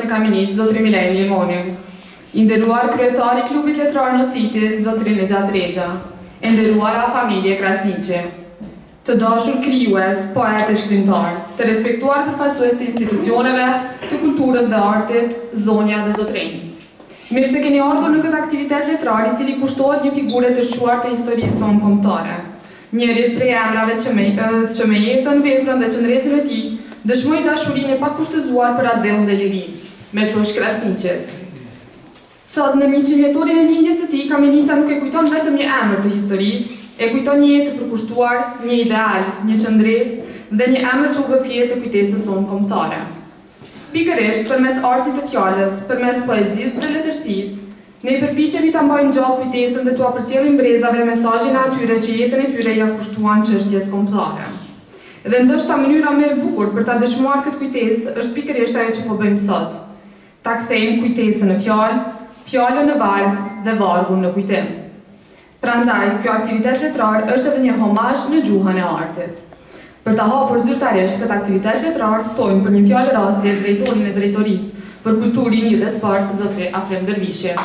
Kaminit, zotri Milen Limoni. I nderuar kryetari i klubit letrar në Siti, zotri Nexhat Rexha. E nderuara familje Krasniqi. Të dashur krijues, poet e shkrimtar, të respektuar përfaqësues të institucioneve, të kulturës dhe artit, zonja dhe zotrinj. Mirë se keni ardhur në këtë aktivitet letrar i cili kushtohet një figure të shquar të historisë sonë kombëtare. Njëri prej emrave që me jetën, veprën dhe qëndresën e tij dëshmoi dashurinë e pakushtëzuar për atë dheun dhe lirinë. Metosh Krasniqit. Sot në 100 vjetorin e lindjes së tij, Kamenica nuk e kujton vetëm një emër të historisë, e kujton një jetë të përkushtuar, një ideal, një qëndresë dhe një emër që u bë pjesë e kujtesës sonë kombëtare. Pikërisht përmes artit të fjalës, përmes poezisë dhe letërsisë, ne përpiqemi ta mbajmë gjallë kujtesën dhe t'u përcjellim brezave mesazhin e atyre që jetën e tyre ja kushtuan çështjes kombëtare. Dhe ndoshta mënyra më e bukur për ta dëshmuar këtë kujtesë është pikërisht ajo që po bëjmë sot. Ta kthejmë kujtesën në fjalë, fjalën në varg dhe vargun në kujtim. Prandaj, kjo aktivitet letrar është edhe një homazh në gjuhën e artit. Për ta hapur zyrtarisht këtë aktivitet letrar, ftojmë për një fjalë rastje drejtorin e drejtorisë për kulturë, linjë dhe sport, zotri Afrem Dervishi.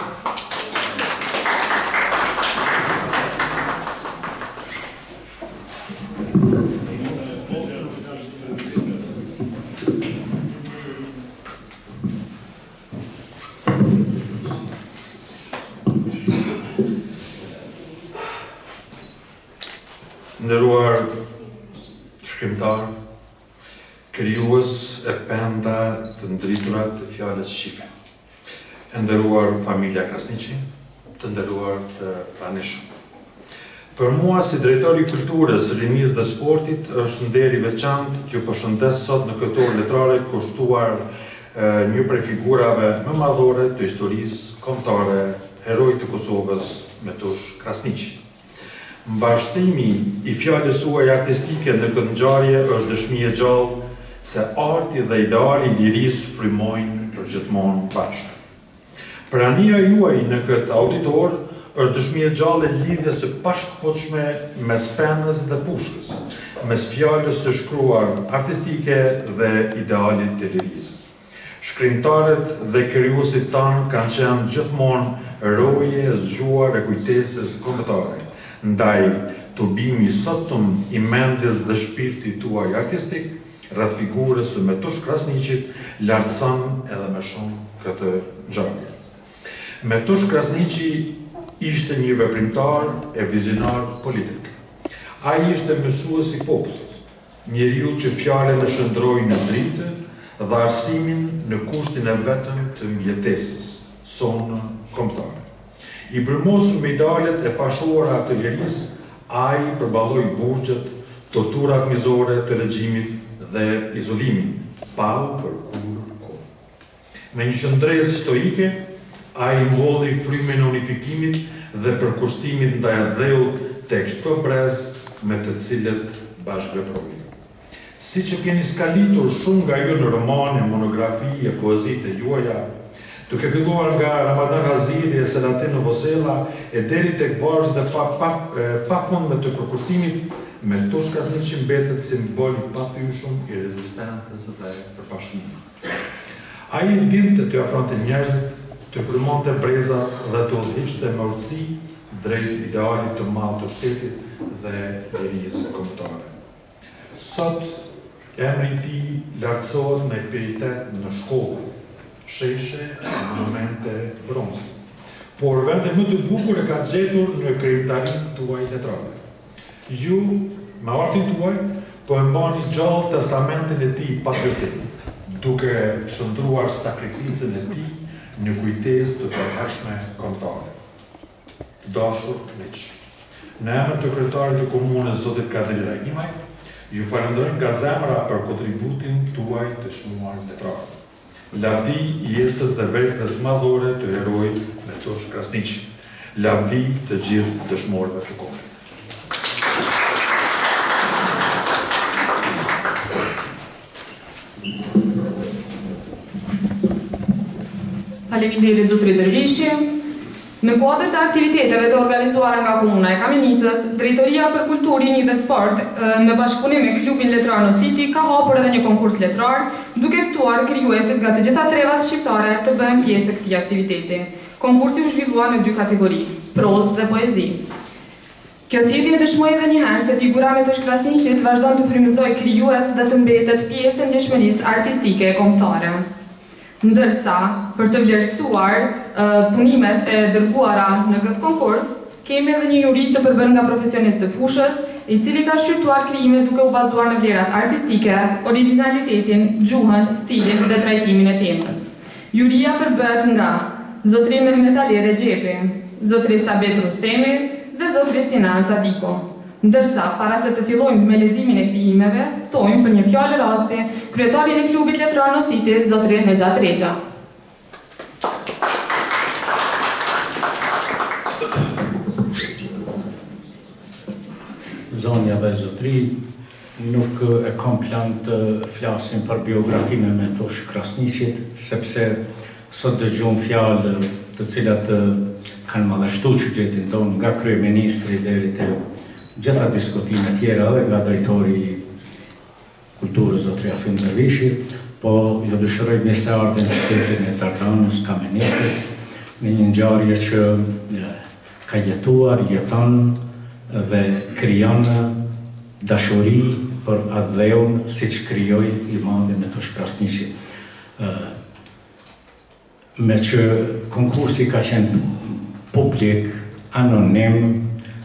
Nderuar shkrimtar, krijues e penda të ndritura të fjalës shqipe. E nderuar familja Krasniqi, të nderuar të pranishëm. Për mua si drejtori i kulturës, rinisë dhe sportit është nder i veçantë që ju përshëndes sot në këtë orë letrare kushtuar një prej figurave më madhore të historisë kombëtare, heroi të Kosovës, Metosh Krasniqi. Mbashtimi i fjalës suaj artistike në këtë ngjarje është dëshmi e gjallë se arti dhe ideali i lirisë frymojnë përgjithmonë bashkë. Prania juaj në këtë auditor është dëshmi e gjallë e lidhjes së pashkëputshme mes penës dhe pushkës, mes fjalës së shkruar artistike dhe idealit të lirisë. Shkrimtarët dhe krijuesit tanë kanë qenë gjithmonë roje e zgjuar e kujtesës kombëtare. Ndaj të bimi sotëm i mendjes dhe shpirtit tuaj artistik, rreth figurës së Metosh Krasniqit lartëson edhe më shumë këtë ngjarje. Metosh Krasniqi ishte një veprimtar e vizionar politik. Ai ishte mësues i popullit, njeriu që fjalën e shndroi në dritë dhe arsimin në kushtin e vetëm të mjetesës sonë kombëtare. I përmosur me idealet e pashuara të lirisë, ai përballoi burgjet, torturat mizore të regjimit dhe izolimin, pa u përkur kohë. Me një qëndresë stoike, ai mbolli frymën e unifikimit dhe përkushtimit ndaj dheut tek çdo brez me të cilët bashkëveproi. Si që keni skalitur shumë nga ju në romane, monografi e poezit e juaja, duke filluar nga Ramadan Gazili e Selatin Novosela e deri tek Vazhd dhe pa fund me të përkushtimit, me Metosh Krasniqi mbetet simbol i papyeshëm i rezistencës dhe përbashkimit. Ai dinte të afronte njerëzit, të frymonte brezat dhe të udhëhiqte me urtësi drejt idealit të madh të shtetit dhe lirisë kombëtare. Sot emri i tij lartësohet me pietet në shkollë, sheshe, monumente, bronze. Por vende më të bukur e ka gjetur në krijimtarinë tuaj letrare. Ju, me artin tuaj, po e mbani gjallë testamentin e tij patriotik, duke shndruar sakrificën e tij në kujtesë të përhershme kombëtare. Dashur miq, në emër të kryetarit të komunës Zotit Kadir Rahimaj, ju falenderojmë nga zemra për kontributin tuaj të shmuar letrar. Lavdi i jetës dhe veprës madhore të herojit Metosh Krasniqi. Lavdi të gjithë dëshmorëve të komunit. Faleminderit zotëri Dervishi. Në kuadër të aktiviteteve të organizuara nga Komuna e Kamenicës, Drejtoria për Kulturin dhe Sport, në bashkëpunim me Klubin Letrar Nositi, ka hapur edhe një konkurs letrar, duke ftuar krijuesit nga të gjitha trevat shqiptare të bëhen pjesë e këtij aktiviteti. Konkursi u zhvillua në 2 kategori, prozë dhe poezi. Kjo thirrje dëshmoi edhe një herë se figura Metosh Krasniqit vazhdon të frymëzojë krijues dhe të mbetet pjesë e ndjeshmërisë artistike e kombëtare. Ndërsa, për të vlerësuar punimet e dërguara në këtë konkurs, kemi edhe një juri të përbërë nga profesionistë të fushës, i cili ka shqyrtuar krijime duke u bazuar në vlerat artistike, originalitetin, gjuhën, stilin dhe trajtimin e temës. Juria përbëhet nga zotëri Mehmet Ali Rexhepi, zotëri Sabet Rustemi dhe zotëri Sinan Sadiko. Ndërsa, para se të fillojmë me leximin e krijimeve, ftojmë për një fjalë rasti kryetarin e Klubit Letrar Nositi, zotëri Nexhat Rexha. Zonja dhe zotëri, nuk e kam plan të flasim për biografinë e Metosh Krasniqit, sepse sot dëgjojmë fjalë të cilat kanë madhështuar qytetin tonë, nga kryeministri deri te gjitha diskutime tjera dhe nga drejtori i kulturës zotëri Afim Dervishi, po ju dëshiroj mirëseardhjen në qytetin e Tardanës, Kamenicës, në një ngjarje që ka jetuar, jeton dhe krijon dashuri për atë dheun siç krijoi i madhi Metosh Krasniqi. Me që konkursi ka qenë publik, anonim,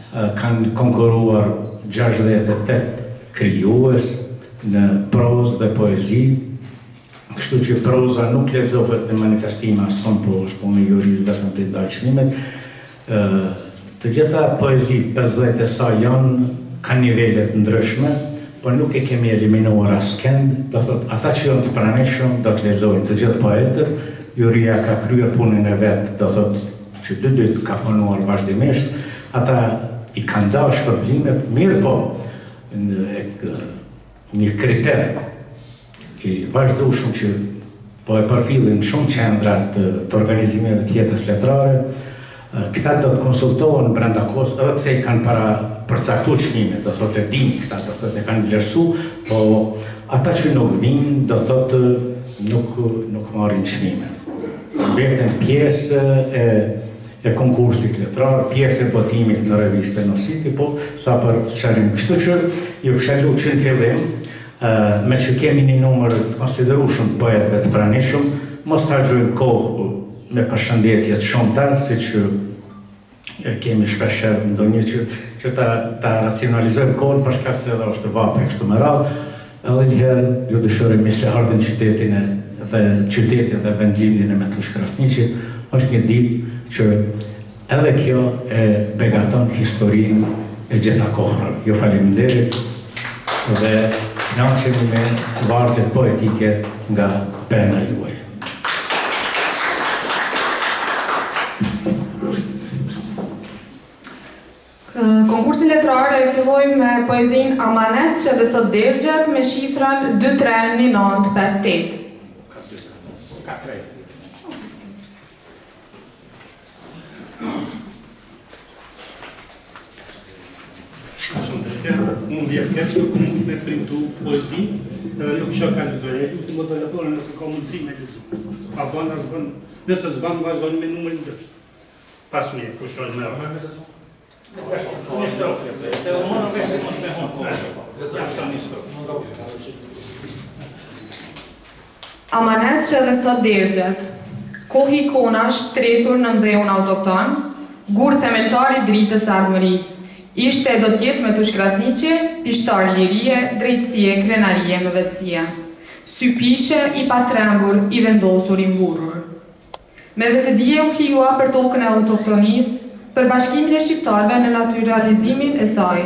kanë konkuruar 68 krijues në prozë dhe poezi, kështu që proza nuk lexohet në manifestime askon, po është punë e jurisë vetëm të ndaj çmimet. Të gjitha poezit 50 e saj kanë nivelet ndryshme, por nuk e kemi eliminuar askënd, do thotë ata që janë të pranishëm do të lexojnë të gjithë poetët. Juria ka kryer punën e vet, do thotë që 2 ditë ka punuar vazhdimisht, ata i kanë dashur shpërblimet, mirë po, një kriter i vazhdueshëm që po e përfillin shumë qendra të organizimeve të jetës letrare, këta do të konsultohen brenda kohës, edhe pse i kanë para përcaktuar çmimet, do thotë din këta, do thotë e kanë vlerësu, po ata që nuk vinë, do thotë nuk marrin çmime. Mbeten pjesë e konkursit letrar, pjesë e votimit në revistën Nositi, po sa për sqarim. Kështu që ju kisha lutur që në fillim, me që kemi një numër të konsiderueshëm poetëve të pranishëm, mos ta harxojmë kohë me përshëndetje të shumta, siç kemi shpeshherë ndonjë që ta racionalizojmë kohën për shkak se edhe është vape kështu me radhë. Edhe një herë ju dëshiroj mirëseardhjen qytetin dhe vendlindjen e Metosh Krasniqit. Është një ditë që edhe kjo e begaton historinë e gjitha kohërave. Ju faleminderit dhe kënaqemi me vargjet poetike nga pena juaj. Konkursin letrar e fillojmë me poezin Amanet që dhe sot dergjet me shifrën 231958. Mund jep keq nuk mund me printu poezi, edhe nuk shoh ka lexuar. Ju më telefonën nëse ka mundësi me lexu. Pa bën as bën, nëse s'bën vazhdojnë me numrin 2. Pas mirë, ku shoh më. Amanet që dhe sot dergjet. Kohi konash tretur në ndheun autokton, gur themeltari dritës ardhmërisë. Ishte do t'jetë me tush krasniqe, pishtar lirie, drejtësie, krenarie me vetësia. Sy pishe i patrembur, i vendosur, i mburur. Me vetëdije u flijua për tokën e autoktonisë, për bashkimin e shqiptarëve në naturalizimin e saj.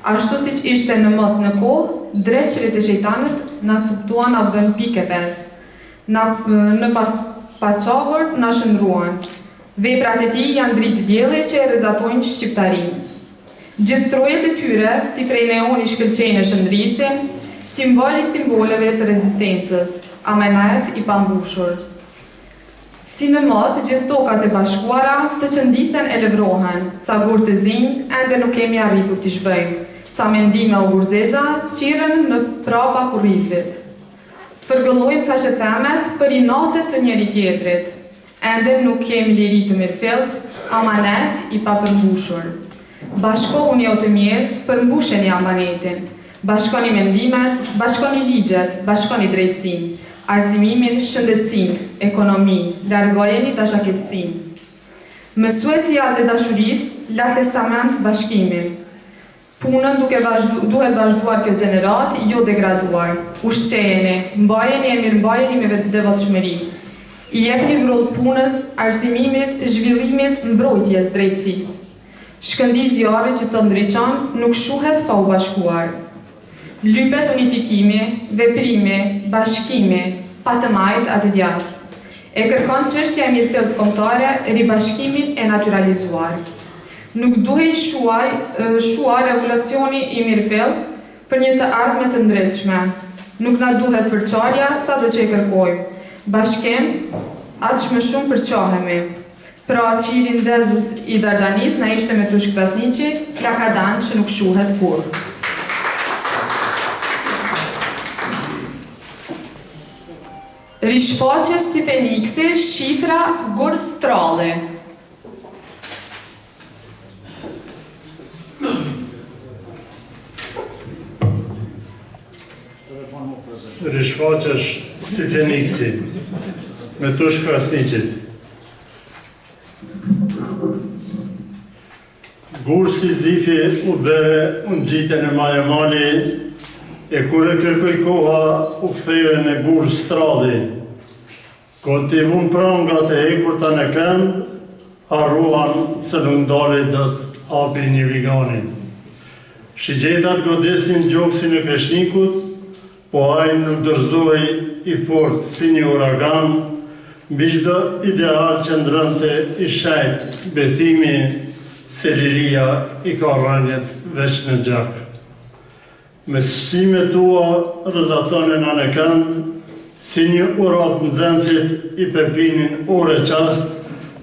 Ashtu si që ishte në mëtë në kohë, dreqërit e shejtanët na cuptuan a bën pike pes. Në paqavër na shëndruan. Veprat e tij janë dritë dielli që e rrezatojnë shqiptarinë. Gjithë trojet e tyre, si prej neoni shkëlqejnë e shëndrisin, simboleve të rezistencës, amenet i pambushur. Si në motë, gjithë tokat e bashkuara të qëndisen e levrohen, ca gur të zinj, ende nuk kemi arritur t'i shbëjmë, ca mendime o gurzeza, qiren në prapa kurrizit. Fërgëllojnë thashe themet për i natet të njeri tjetrit, ende nuk kemi liri të mirëfilt, amanet i papërmbushur. Bashkohuni o të mirë, përmbusheni amanetin. Bashkoni mendimet, bashkoni ligjet, bashkoni drejtsin, arsimimin, shëndetsin, ekonomin, largojeni dashaketsin. Mësuesi dhe dashuris, la testament bashkimin. Punën duhet vazhduar kjo gjenerat, jo degraduar. Ushqejeni, mbajeni e mirëmbajeni me devotshmëri. I jepni vrot punës, arsimimit, zhvillimit, mbrojtjes, drejtsis. Shkëndi zjarri që sot ndriçon nuk shuhet pa u bashkuar. Lypet unifikimi, veprimi, bashkimi, pa të majt atë djathtë. E kërkon çështja e mirëfillt kombëtare ribashkimin e naturalizuar. Nuk duhej shuar revolucioni i mirëfillt për një të ardhme të ndritshme. Nuk na duhet përçarja sa do që e kërkojmë. Bashkim, aq më shumë përçahemi. Pra qirin dezës i Dardanis na ishte me tush krasniqi, flakadan që nuk shuhet kur. Rishfaqesh si Feniksi, shifra gur strale. Rishfaqesh si Feniksi, me tush krasniqit. Gur si zifi u bere, unë gjitën e majemali, e kure kërkoj koha u ktheve në gur stradi. Ko t'i vun pranga të hekur të në këmbë, harruan se nuk ndali do të hapi një vigani. Shigjetat godesnin gjokësi në kreshnikut, po ajnë nuk dërzoj i fort si një uragan, mbi çdo ideal që ndrënte i shajt betimi, se liria i ka rënjet veç në gjak. Me sësime tua rëzatonin anë kënd, si një urat në zënësit i përpinin ore qast,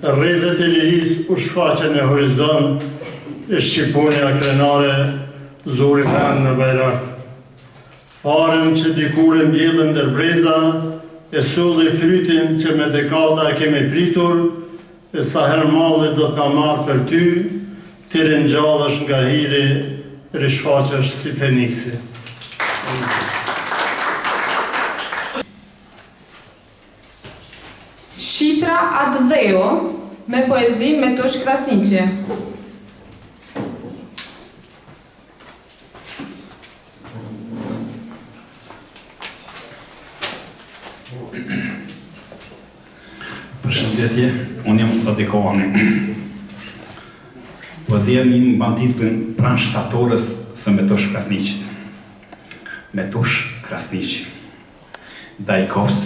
rrezet e liris u shfaqen e horizont, e shqiponja krenare, zori vend në bajrak. Faren që dikure mbjellën dërbreza, e sulli frytin që me dekada kemi pritur, e sa hermalli do t'na marrë për ty, ti ringjallësh nga hiri, rishfaqesh si Feniksi. Shifra Adheu me poezin me tush krasniqi. Përshëndetje, unë jam Sadikovani. Poezia mi më banditin pranë shtatorës së me tush krasniqit. Me tush krasniqi. Dajkovc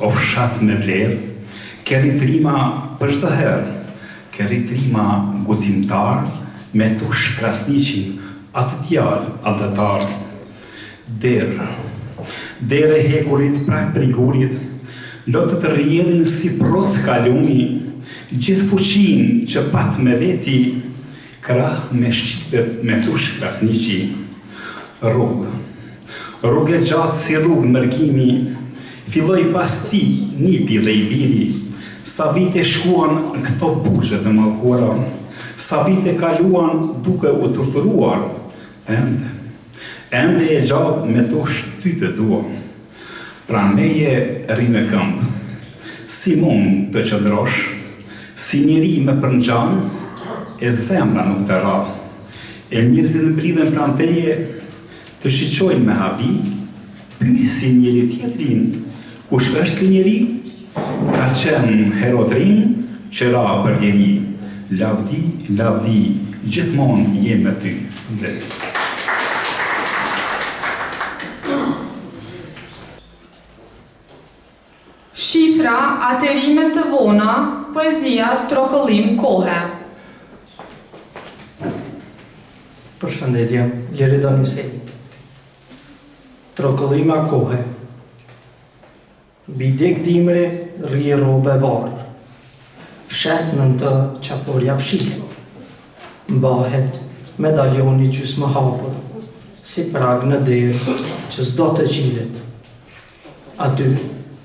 o fshat me vlerë, kerit rima për çdo herë, këritrima guximtar, me tush Krasniqin, atë djalë adhetar. Derë e hekurit prak për i gurit, lotë të rjedhin si proc kalumi, gjithë fuqin që pat me veti, krah me shqipet me tush Krasniqi. Rrugë e gjatë si rrugë mërkimi, filloi pas ti nipi dhe i biri, sa vite shkuan në këto bushe të mallkuara, sa vite kaluan duke u torturuar, ende e gjallë me tush ty të dua. Pra meje ri në këmbë, si mund të qëndrosh, si njeri me përngjan, e zemra nuk të ra, e njerëzit mbridhen pran teje, të shiqojnë me habi, pyesin njëri tjetrin, kush është ky njeri? Ka qenë herotrin, që ra për njeri, lavdi, gjithmonë jem me ty. Shifra, atërimet të vona, poezia, trokollim kohe. Përshëndetje, Lerida Nusej. Trokollima kohe. Bidek dimre, rri robe varë. Fshet në të qaforja fshite. Mbahet medaljoni gjysmë hapur, si prag në derë që s'do të qilet. Aty,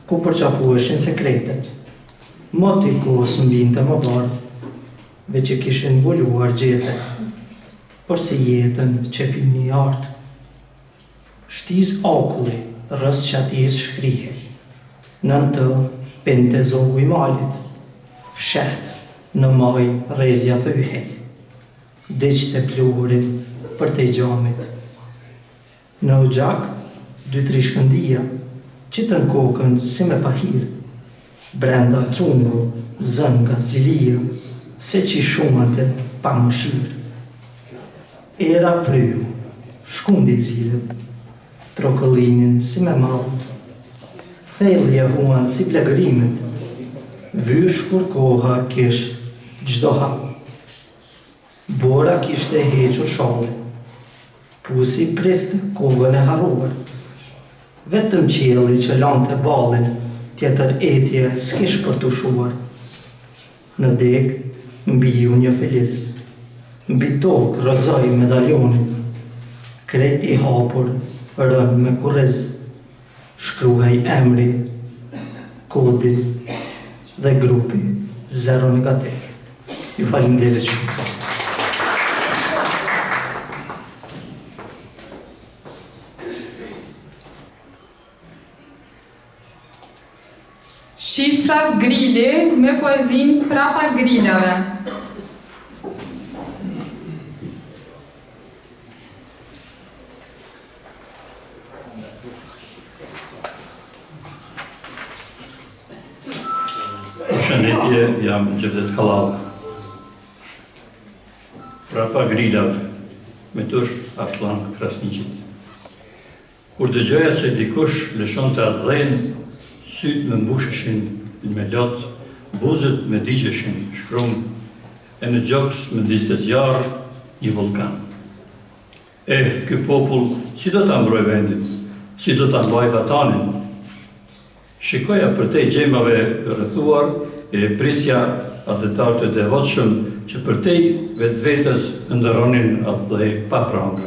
ku përqafueshin sekretet. Moti kos mbinte më barë, veç që kishin mbuluar gjetet, por si jetën që fini artë. Shtiz akulli, rës që atiz shkrihe, nën të pente zogu i malit, fshet në maj rezja thyhe, diq të pluhurin për te gjamit. Në u gjak, 2-3 shkëndia, që të në kokën si me pahir, brenda cungu, zënga, zilia, se që shumate pa më shirë. Era fryu, shkundi zilët, trokollinin si me malë, thellje huan si plegërimet, vysh kur koha kish gjdo hapë. Bora kishte hequr shale, pusi priste kovën e haruar, vetëm qielli që lante balin, tjetër etje s'kish për të shuar. Në deg, mbi ju një feliz, mbi tokë rëzoj medaljonin, kret i hapur, rën me kurrez, shkruhej emri, kodi dhe grupi 0 negativ. Ju faleminderit shumë. Shifra Grili me poezin Prapa Grilave. Përshëndetje, jam Gjevdet Kallava. Prapa Grilave, me tush Aslan Krasniqit. Kur dëgjoja se dikush lëshon të adhen, sytë me mbusheshin me lot, buzët me digjeshin shkrum, e në gjoks me ndiste zjarë një vulkan. Ky popull, si do të mbroj vendin, si do të mbaj vatanin? Shikoja për te gjemave rrethuar e prisja adetarët e devotshëm që për te vetë vetës ndëronin atë dhe pa pranga.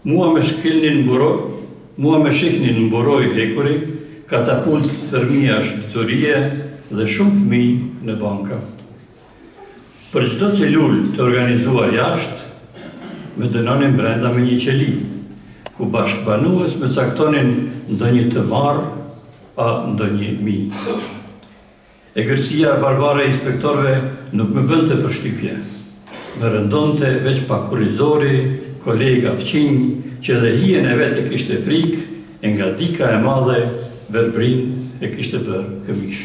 Mua me shihnin në mburoj hekuri, katapult thërmia shqiptorie dhe shumë fëmijë në banka. Për çdo celul të organizuar jashtë, me dënonin brenda me një qeli, ku bashkëbanues me caktonin ndonjë të marrë pa ndonjë mijë. Egërsia barbare e inspektorëve nuk më bënte përshtypje. Më rëndonte veç pakurizori, kolega fqinj, që dhe hijen e vetë e kishte frikë, e nga dika e madhe, verbrin e kishte bërë këmish.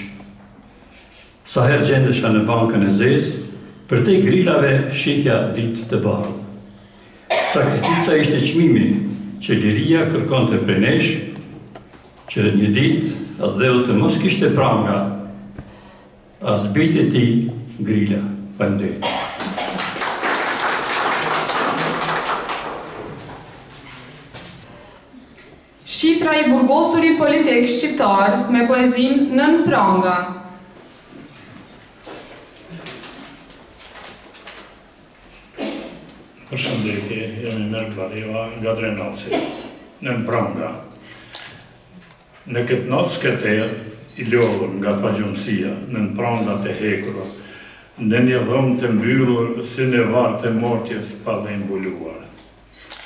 Sa herë gjendesha në bankën e zezë, për te grilave shihja ditë të bardhë. Sakrifica ishte çmimi që liria kërkonte prej nesh, që një ditë atë dheu të mos kishte pranga, as bijtë e tij Grila. Faleminderit. Shifra i burgosuri politik shqiptar me poezin Nën Pranga. Përshëndetje, jam Imer Klariva nga Drenaci, Nën Pranga. Në këtë natë skëter, i lodhur nga pagjumësia, nën prangat e hekura, në një dhëmë të mbyllur, si në varë të mortjes pa dhe mbuluar.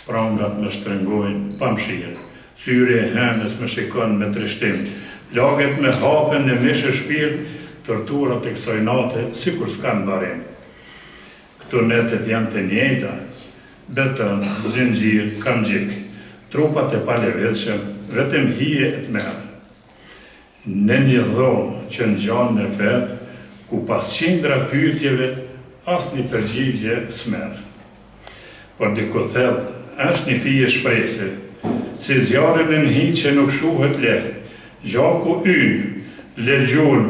Prangat më shtrëngojnë, pa mshirë, syri e henës më shikon me trishtim, laget me hapen në mishë shpirt, torturat e kësaj nate, si kur s'kan barim. Këto netet janë të njejta, beton, zinxhir, kamgjik, trupat e palevetshëm, vetëm hije e të merë. Në një dhomë që në gjanë në fetë, ku pas qindra pyetjeve, as një përgjigje s'merë. Por diku thellë, është një fije shprese, si zjarën e nhi që nuk shuhet lehtë, gjaku ynë, legjun,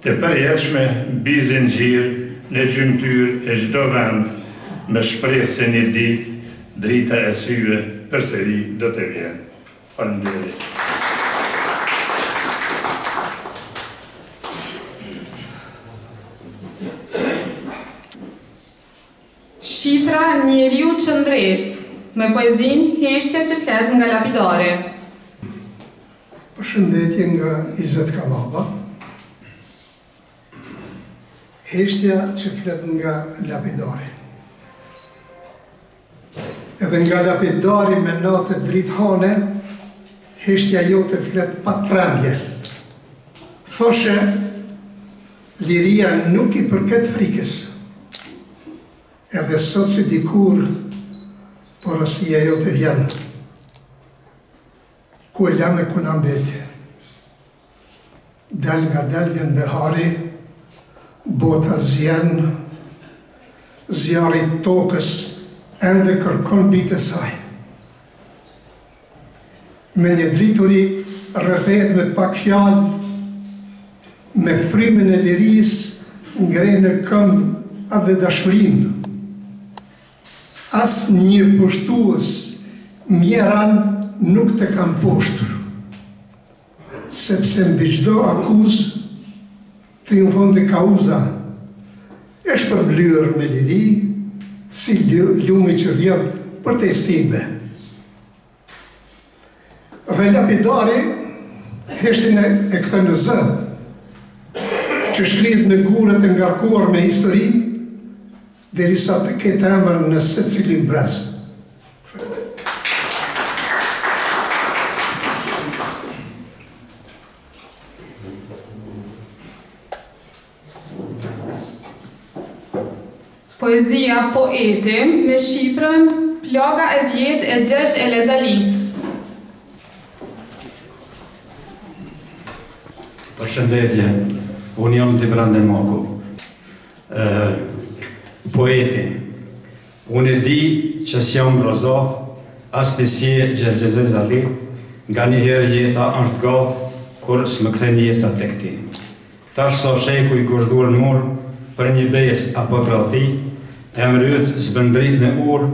të përjetshme, mbi zinxhir, në gjymtyr e çdo vend, me shpresë se një ditë, drita e syve përsëri do të vjen. Faleminderit. Shifra Njeriu Qëndres, me poezin Heshtja që flet nga lapidare. Përshëndetje nga Izet Kallaba. Heshtja që flet nga lapidare. Edhe nga lapidari me natë drithane, heshtja jote flet pa trembje. Thoshe, liria nuk i përket frikës, edhe sot si dikur, porosia jote vjen. Ku e lame ku në mbetje. Del nga del vjen behari, bota zjen, zjarri tokës, ende kërkon bitë saj. Me një drituri rrëfet me pak fjalë, me frymën e liris, ngrej në këmbë edhe dashurinë. As një pushtues mjeran nuk të kam poshtur, sepse mbi çdo akuzë triumfon të kauza, e shpërblyer me liri, si lumi që rrjedh për të stimbe. Dhe lapidari, heshtin e kthen në zë, që shkrihet në gurët e ngarkuar me histori, derisa të ketë emër në secilin brez. Poezia Poeti me shifrën Plaga e vjetë e Gjergj Elezalis. Përshëndetje, unë jam të Branden Maku. Poeti, unë e di që s'jam rozov, as të si Gjergj Elezalis, nga njëherë jeta është gafë, kur s'më kthen jeta të këti. Tash sa sheku i kushdur në mur, për një bes apo tradhti, e mryt zbëndrit në urë,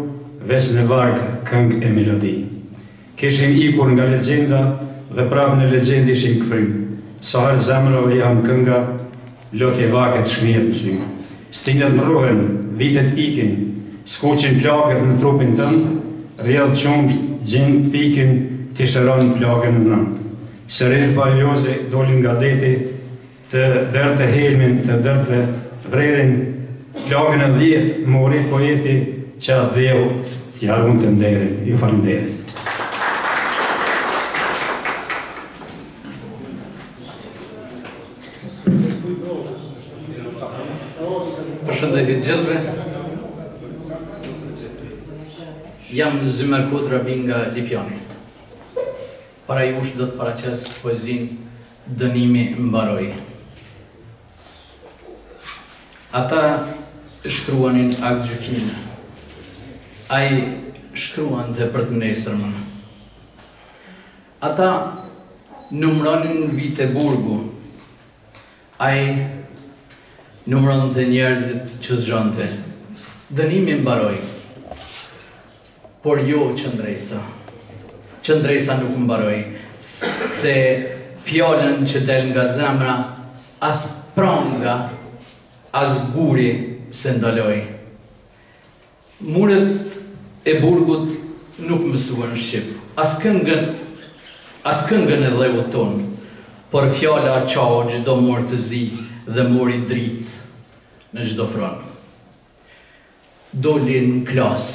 veç në vargë këngë e melodi. Kishim ikur nga legjenda dhe prap në legjend ishim kthy. Sa herë zemrave janë kënga, lotje vaket shkënjet në sy. Stilet ndrohen, vitet ikin, skuqin plagët në trupin tënd, rrjedh qumsht, gjin pikin, t'i shëron plagën në nënd. Sërish baljoze dolin nga deti, të dërte helmin, të dërte vrerin, plagën e 10 mori poeti që atë dheu t'ja unë të nderin. Ju faleminderit. Përshëndetje të gjithëve. Jam Zymer Kodrabi nga Lipjani. Para jush do të paraqes poezin Dënimi mbaroi. Ata shkruanin akt gjykime. Ai shkruante për të nesërmën. Ata numëronin vite burgu. Ai numëron të njerëzit që zgjante. Dënimi mbaroi, por jo qëndresa. Qëndresa nuk mbaroi, se fjallën që del nga zemra, as pranga, as guri se ndaloi. Muret e burgut nuk mësuan shqip, as këngën e dhëut tonë, por fjalla qau çdo mortëzi dhe mori dritë në çdo fron. Doli në klas,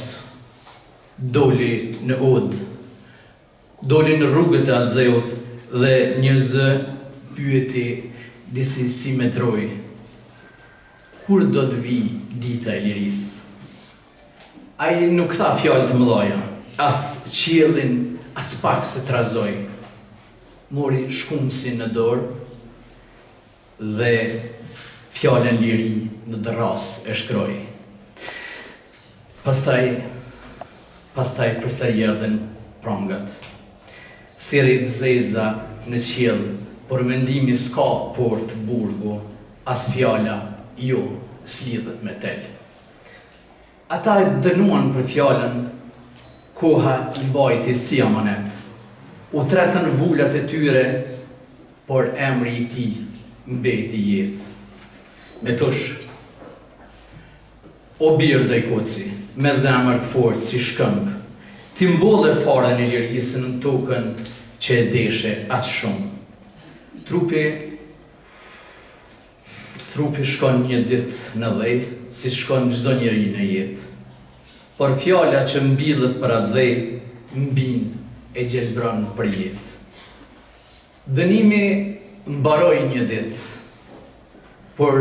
doli në od, doli në rrugët e dheut dhe një zë pyeti disi si me troj. Kur do të vi dita e lirisë? Ai nuk tha fjalë të mëdha, as qiellin as pak se trazoi. Mori shkumsin në dorë dhe fjalën liri në dërras e shkroi. Pastaj përsëri erdhën prangat. Thirrjet zeza në qiell, por mendimi s'ka port burgu, as fjala jo s'lidhet me tel. Ata e dënuan për fjalën, koha I mbajti si amanet. U tretën vullat e tyre, por emri I tij mbeti jetë. Me tush, o birë dhe I koci, me zemër të fortë si shkëmb, ti mbolle farën e lirisë në tokën që e deshe atë shumë. Trupi shkon një ditë në dhej, si shkon çdo njeri në jetë. Por fjala që mbillet për atë dhej, mbin e gjelbron për jetë. Dënimi mbaroi një ditë, por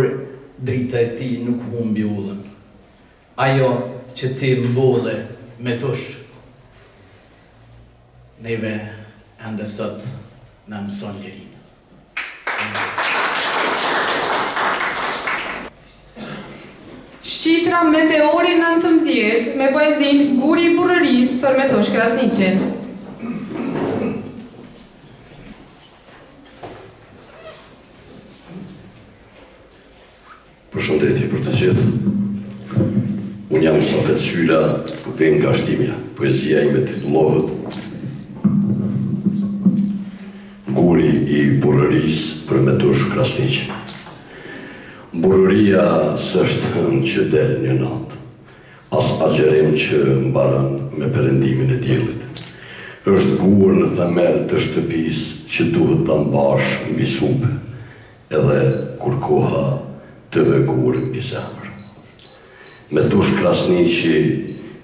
drita e tij nuk humbi ullën. Ajo që ti mbolle me tush, neve ende sot na mëson lirinë. Shifra Meteori 19 me poezin Guri I burrërisë për Metosh Krasniqin. Përshëndetje për të gjithë. Unë jam Safet Syla, vjen nga Shtimja. Poezia ime titullohet Guri I burrërisë për Metosh Krasniqin. Burrëria s'është hënë që del një natë, as agjerim që mbaron me perëndimin e diellit. Është gur në themel të shtëpisë që duhet ta mbash mbi supë, edhe kur koha të vë gur mbi zemër. Metosh Krasniqi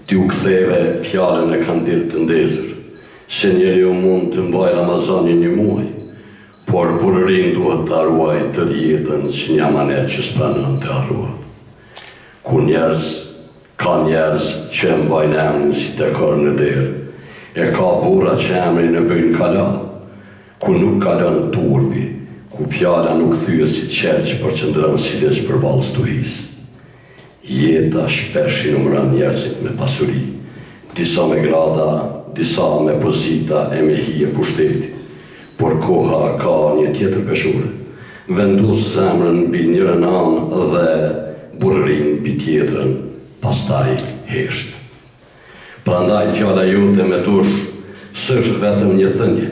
ti u ktheve fjalën e kandil të ndezur, se njeriu mund të mbajë Ramazanin një muaj, por burrërin duhet të ruaj të jetën si një amanet që s'pranon të harrohet. Ka njerëz që mbajnë emrin si dekor në derë, e ka burra që emrin e bëjnë kala, ku nuk kalon turpi, ku fjala nuk thyet si qelë që përqëndron si leç përballë stuhisë. Jeta shpesh I numëron njerëzit me pasuri, disa me grada, disa me pozita e me hije pushteti. Por koha ka një tjetër peshore, vendos zemrën mbi njërën anë dhe burrin mbi tjetrën, pastaj hesht. Prandaj fjala jote Metosh s'është vetëm një thënie,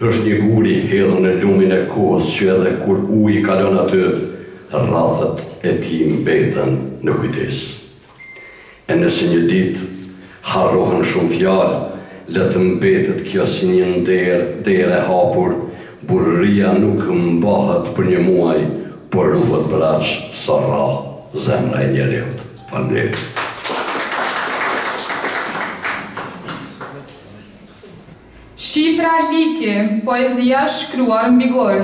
është një gur I hedhur në lumin e kohës që edhe kur uji kalon aty, rrafët e tij mbeten në kujdes. E nëse një ditë harrohen shumë fjalë, le të mbetet kjo si një derë e hapur, burrëria nuk mbahet për një muaj, por ruhet për aq sa rra zemra e njeriut. Faleminderit. Shifra Liki, poezia shkruar mbi gol.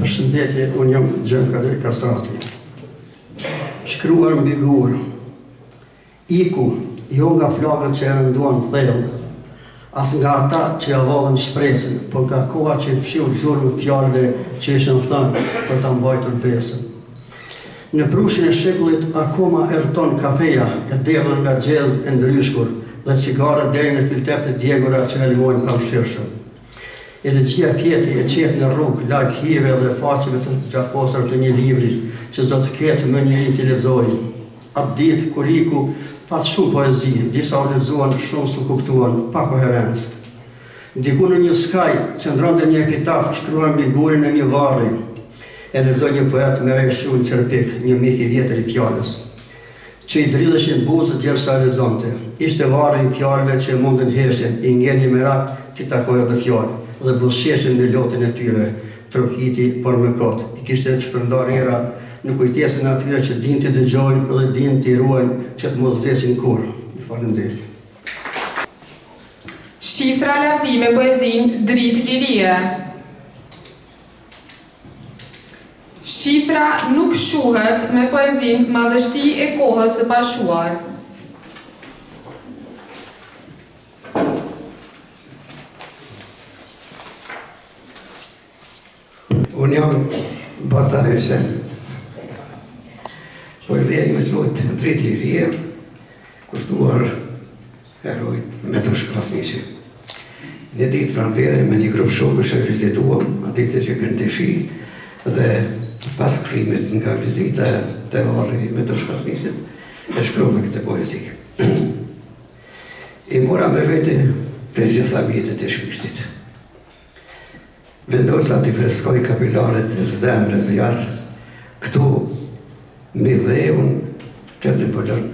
Përshëndetje, unë jam Gjenkadri Kastrati. Shkruar mbi gur. Iku, jo nga plagët që e rënduan thellë, as nga ata që avallën shpresën, por nga koha që fshiu gjurmë fjalëve që ishin thënë për ta mbajtur besën. Në prushin e shekullit akoma erton kafeja e derdhur nga xhez e ndryshkur dhe cigaret deri në filtert e djegura që e lëmojnë pamshirshëm. Elegjia fjeti e qetë në rrugë, larg hive dhe faqeve të gjakosër të një libri, që do të ketë më njëri të lexojë. Atë ditë, kur iku, pas shumë poezi, disa u lexuan, shumë s'u kuptuan, pa koherencë. Diku në një skaj, qëndronte një epitaf shkruar mbi gurin e një varri. E lexoi një poet me rreshun Çerpik, një mik i vjetër i fjalës, që i dridheshin buzët derisa lexonte. Ishte varri i fjalëve që mundën heshtjen, i ngel një merak ti takojë të fjalë, dhe buzëqeshin në lotin e tyre, trokiti por me kot. I kishte shpërndar era në kujtesën atyre që din të dëgjojnë dhe din të ruajnë që të mos vdesin kur. Faleminderit. Shifra lavdi me poezin Dritë lirie. Shifra nuk shuhet me poezin Madhështi e kohës së pashuar. Unë jam Bazar Hysem. Poezia me quhet Dritë lirie, kushtuar herojt Metosh Krasniqi. Një ditë pranvere me një grup shokësh e vizituam, a ditë që kënë të shi, dhe pas kthimit nga vizita të varri Metosh Krasniqit, e shkruva këtë poezi. I mora me vete të gjitha mjetet e shpirtit. Vendosa t'i freskoj kapilaret e zemrës zjarë, këtu mbi dheun që të pëllën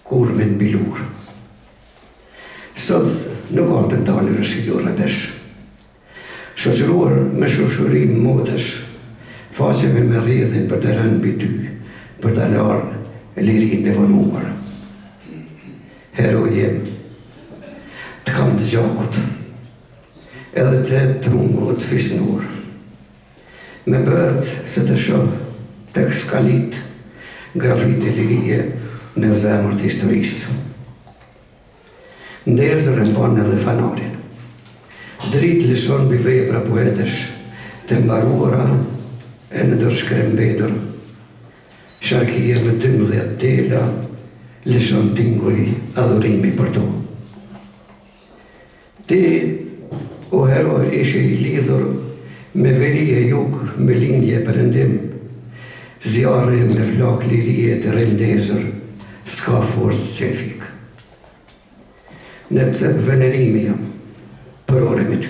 kurmin bilur. Sot nuk ka të ndalë rëshilur rëbesh. Shoqëruar me shoqërim modesh, faqeve me rrjedhin për të rënë mbi ty, për të larë lirin e vonuar. Heroj jem, të kam të gjakut, edhe të trungut fisnur. Me bërët se të shoh tek skalit, grafit e lirie në zemër të historisë. Ndezër e mban edhe fanarin. Dritë lëshon mbi vepra poetesh, të mbaruara e në dërshkrembetur. Sharkije me 12 tela, lëshon tingulli adhurimi për to. Ti, o heroj, ishe i lidhur me veri e juk, me lindje përëndim, zjarë me flak lirie të rendezër, s'ka forës qefik. Në të venerimi jam, për oremit.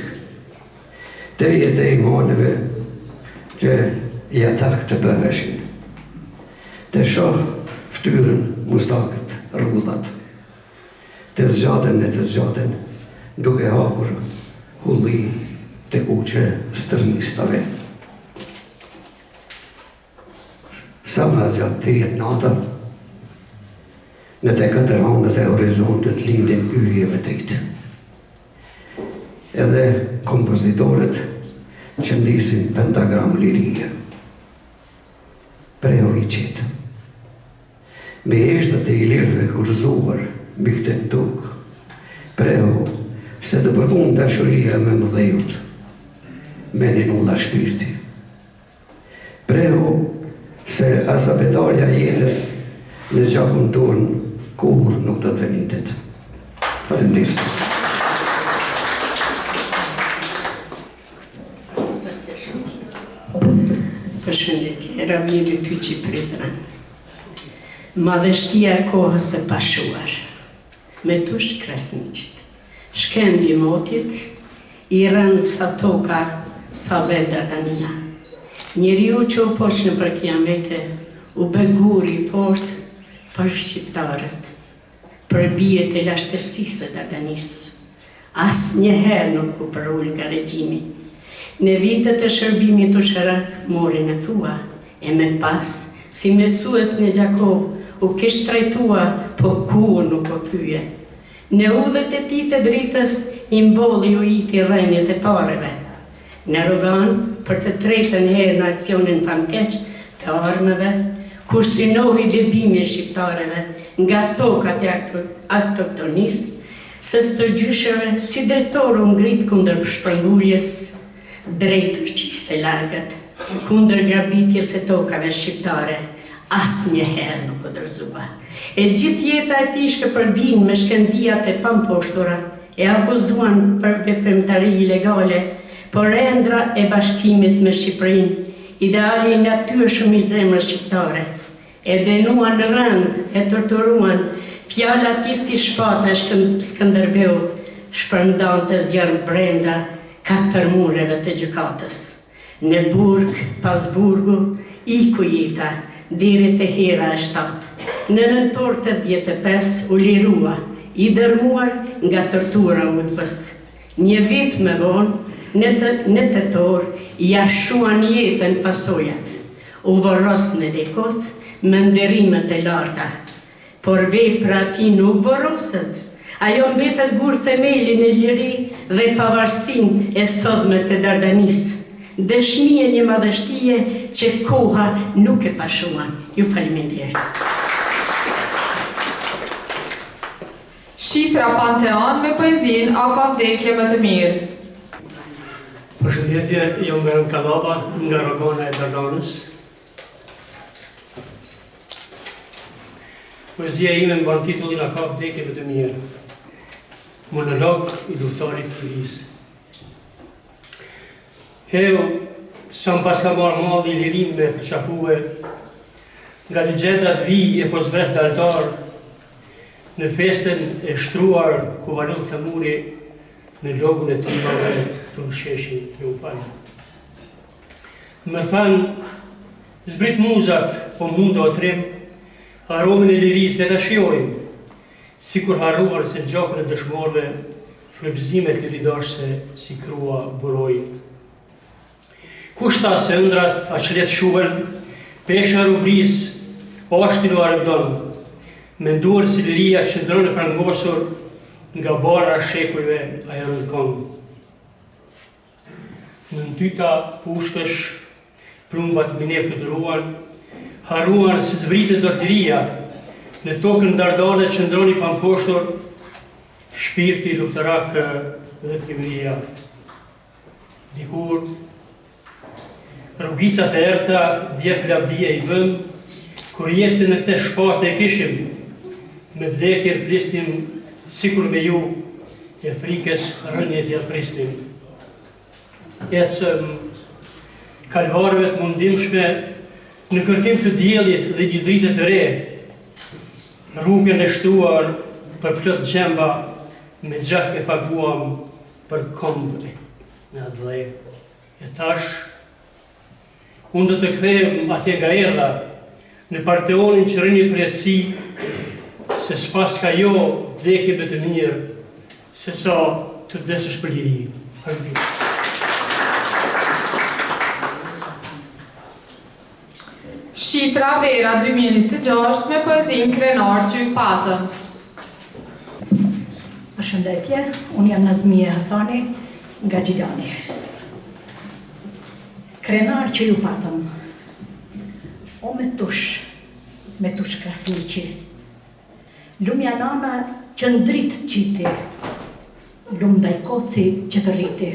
Te jetë e imaneve që jetak të bëheshin. Te shoh ftyrën, mustakët, rrudhat. Të zgjaten e të zgjaten, duke hapur hulli të kuqe stërmistave. Sa më gjatë të jetë nata, në të katër anët e horizontet lindin yje me dritë. Edhe kompozitorët që ndisin pentagram lirie. Preho i qitë. Me eshtët e i lirëve kurzuar, mbi këtë tukë, preho se të përkun dashuria me mëdhejut, me një nulla shpirti. Preho se asabetarja jetës në gjakun tonë kur nuk do të venitet. Faleminderit. Përshëndetje, Ramili Tyqi Prizren. Madhështia e kohës së pashuar. Metosh Krasniqit. Shkembi motit, i rënd sa toka, sa veda dania. Njeriu që u posh në për kiamete, u begur i fort për shqiptarët, për bijet e lashtësisë dhe danisë. As njëherë nuk u përull nga regjimi. Në vitet e shërbimit të shërak morin e thua, e me pas, si mesues në Gjakov, u kish trajtua, po ku nuk o thyje. Në udhët e ti të dritës, i mboli u iti rrenjët e pareve. Në Rogan, për të tretën herë në aksionin famkeq të armëve, kur sinohi debimi e shqiptareve nga tokat e autoktonisë, se së të gjysheve si drejtoru ngrit kundër shpërnguljes, drejtur që i se largët, kundër grabitjes e tokave shqiptare, as njëherë nuk o dërzua. E gjithë jeta e ti shke përdin me shkendijat e pamposhtura, e akuzuan për veprimtari ilegale, por endra e bashkimit me Shqipërinë, ideali i natyrshëm i zemrës shqiptare, e denuan në rënd, e torturuan, fjala ti si shpata e Skënderbeut shpërndante zjarr brenda 4 mureve të gjykatës. Në burg, pas burgu, iku jeta, deri te hera e 7. Në nëntor 85 u lirua, i dërmuar nga tortura udhës. Një vit më vonë, në tetor, ja shuan jetën pasojat. U vorros në Lekos me nderimet e larta. Por vepra ati nuk vorroset. Ajo mbetet gur themelin e liri dhe pavarësin e sodme të Dardanisë. Dëshmie një madhështie që koha nuk e pashuan. Ju faleminderit. Shifra Panteon me poezin A ka vdekje më të mirë. Përshëndetje, jam Beran Kalaba nga Rogana e Dardanës. Poezia ime më ban titullin A ka vdekje më të mirë. Monolog i luftarit Kuris. Heo, sa më pas ka marrë malli lirim me përqafue, nga ligjetat vi e posbres daltar, në festen e shtruar ku valon flamuri, në logun e timave të sheshin triumfal. Më thanë, zbrit muzat, po mund o trim, aromin e liris dhe të shiojnë, si kur harruar se gjakën e dëshmorve, frybëzimet liridashse si krua buroj. Kush tha se ëndrat aqlet shuhen, pesha rubris, ashtin u arëvdon, menduar si liria që ndronë e prangosur nga bara shekujve ajerën këngë. Në tyta pushkësh, plumbat mine fluturuan, haruan si zvritet do të liria, në tokën Dardane që ndroni pamposhtur, shpirti luftarak dhe trimëria. Dikur, rrugicat e erta, djep lavdia i vëm, kur jetën në te shpate e kishim, me vdekjer flistim, sikur me ju, e frikes rënjet ja pristim. Ecëm kalvarëve të mundimshme, në kërkim të djelit dhe një dritë të re, rrugën e shtuar për plot gjemba, me gjak e paguam për kombë në dhe. E tash, unë do të kthehem atje nga erdha, në Panteonin që rëni përjetësi, se s'pas ka jo vdekje më të mirë, se sa të vdesësh për liri. Shifra Vera 2026 me poezin Krenar që ju patëm. Përshëndetje, unë jam Nazmije Hasani nga Gjilani. Krenar që ju patëm. O me tush Krasniqi. Lumja nana që ndrit qiti. Lum daj koci që të rriti.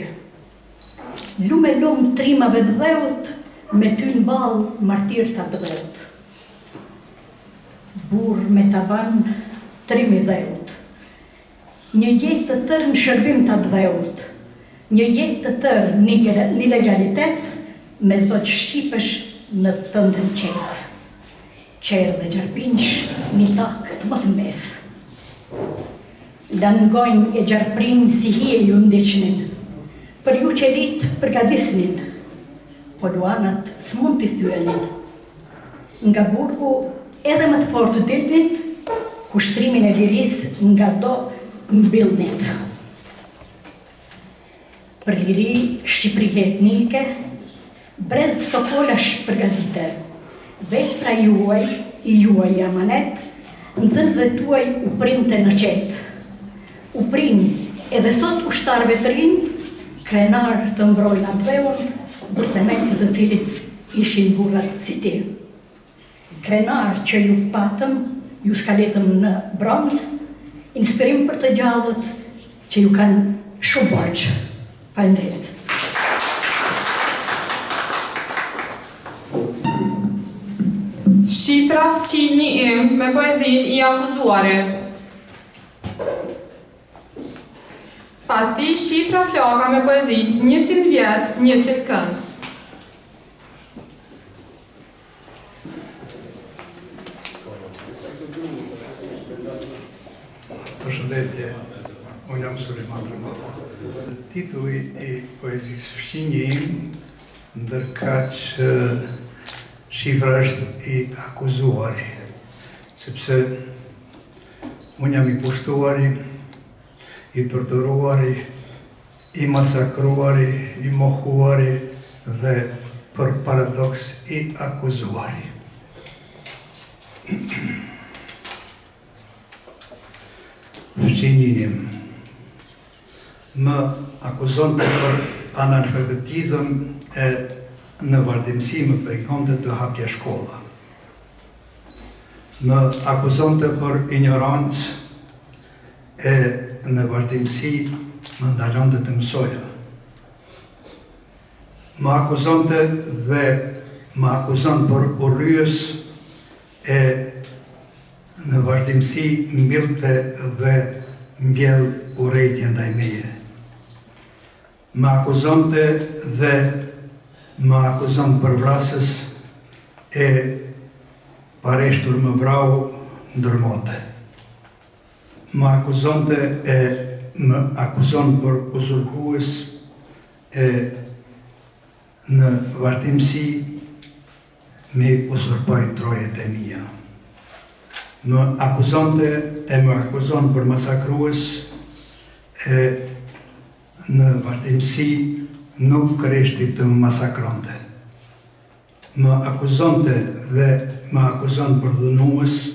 Lum trimave dheut, me ty në balë martir të dheut. Burr me taban, trimi dheut. Një jetë të tërë në shërbim të dheut. Një jetë të tërë një legalitet, me zotë shqipësh në tëndën qetë. Qerë dhe gjarpinsh, një takë të mos mesë. Langojnë e gjarprim si hije ju ndiqnin. Për ju qelit përgadisnin, po luanat s'mund t'i thyenin. Nga burgu edhe më të fortë dilnit, kushtrimin e liris nga do mbilnit. Për liri Shqipëri etnike, brez sokolash përgatite, vepra juaj, i juaj amanet, nxënësve tuaj u printe në qetë. U prin edhe sot ushtarve të rinë, krenar të mbrojnë atveun, bërthemet të cilit ishin burrat si ti. Krenar që ju patëm, ju skaletëm në bronz, inspirim për të gjallët që ju kanë shumë borgjë. Faleminderit. Shifra Fqinji im me poezin I akuzuare. podcasti Shifra Flaka me poezin 100 vjet, 100 këngë. Përshëndetje, unë jam Suleiman Rëmako. Titulli I poezisë fqinje im, ndërkaq shifra është I akuzuari, sepse unë jam I pushtuari, I torturuari, I masakruari, I mohuari dhe për paradoks I akuzuari. Fqinji im më akuzon për analfabetizëm e në vazhdimsi më pengonte të hapja shkolla. Më akuzon për ignorancë e në vazhdimsi më ndalon të mësoja. Më akuzon dhe më akuzon për urryes e në vazhdimsi mbillte dhe mbjell urrejtje ndaj meje. Më akuzon dhe më akuzon për vrasës e pareshtur më vrau ndërmote. Më akuzon e më akuzon për uzurpues e në vazhdimsi me uzurpoj trojet e mia. Më akuzon e më akuzon për masakrues e në vazhdimsi nuk kreshti të më masakronte. Më akuzon dhe më akuzon për dhunues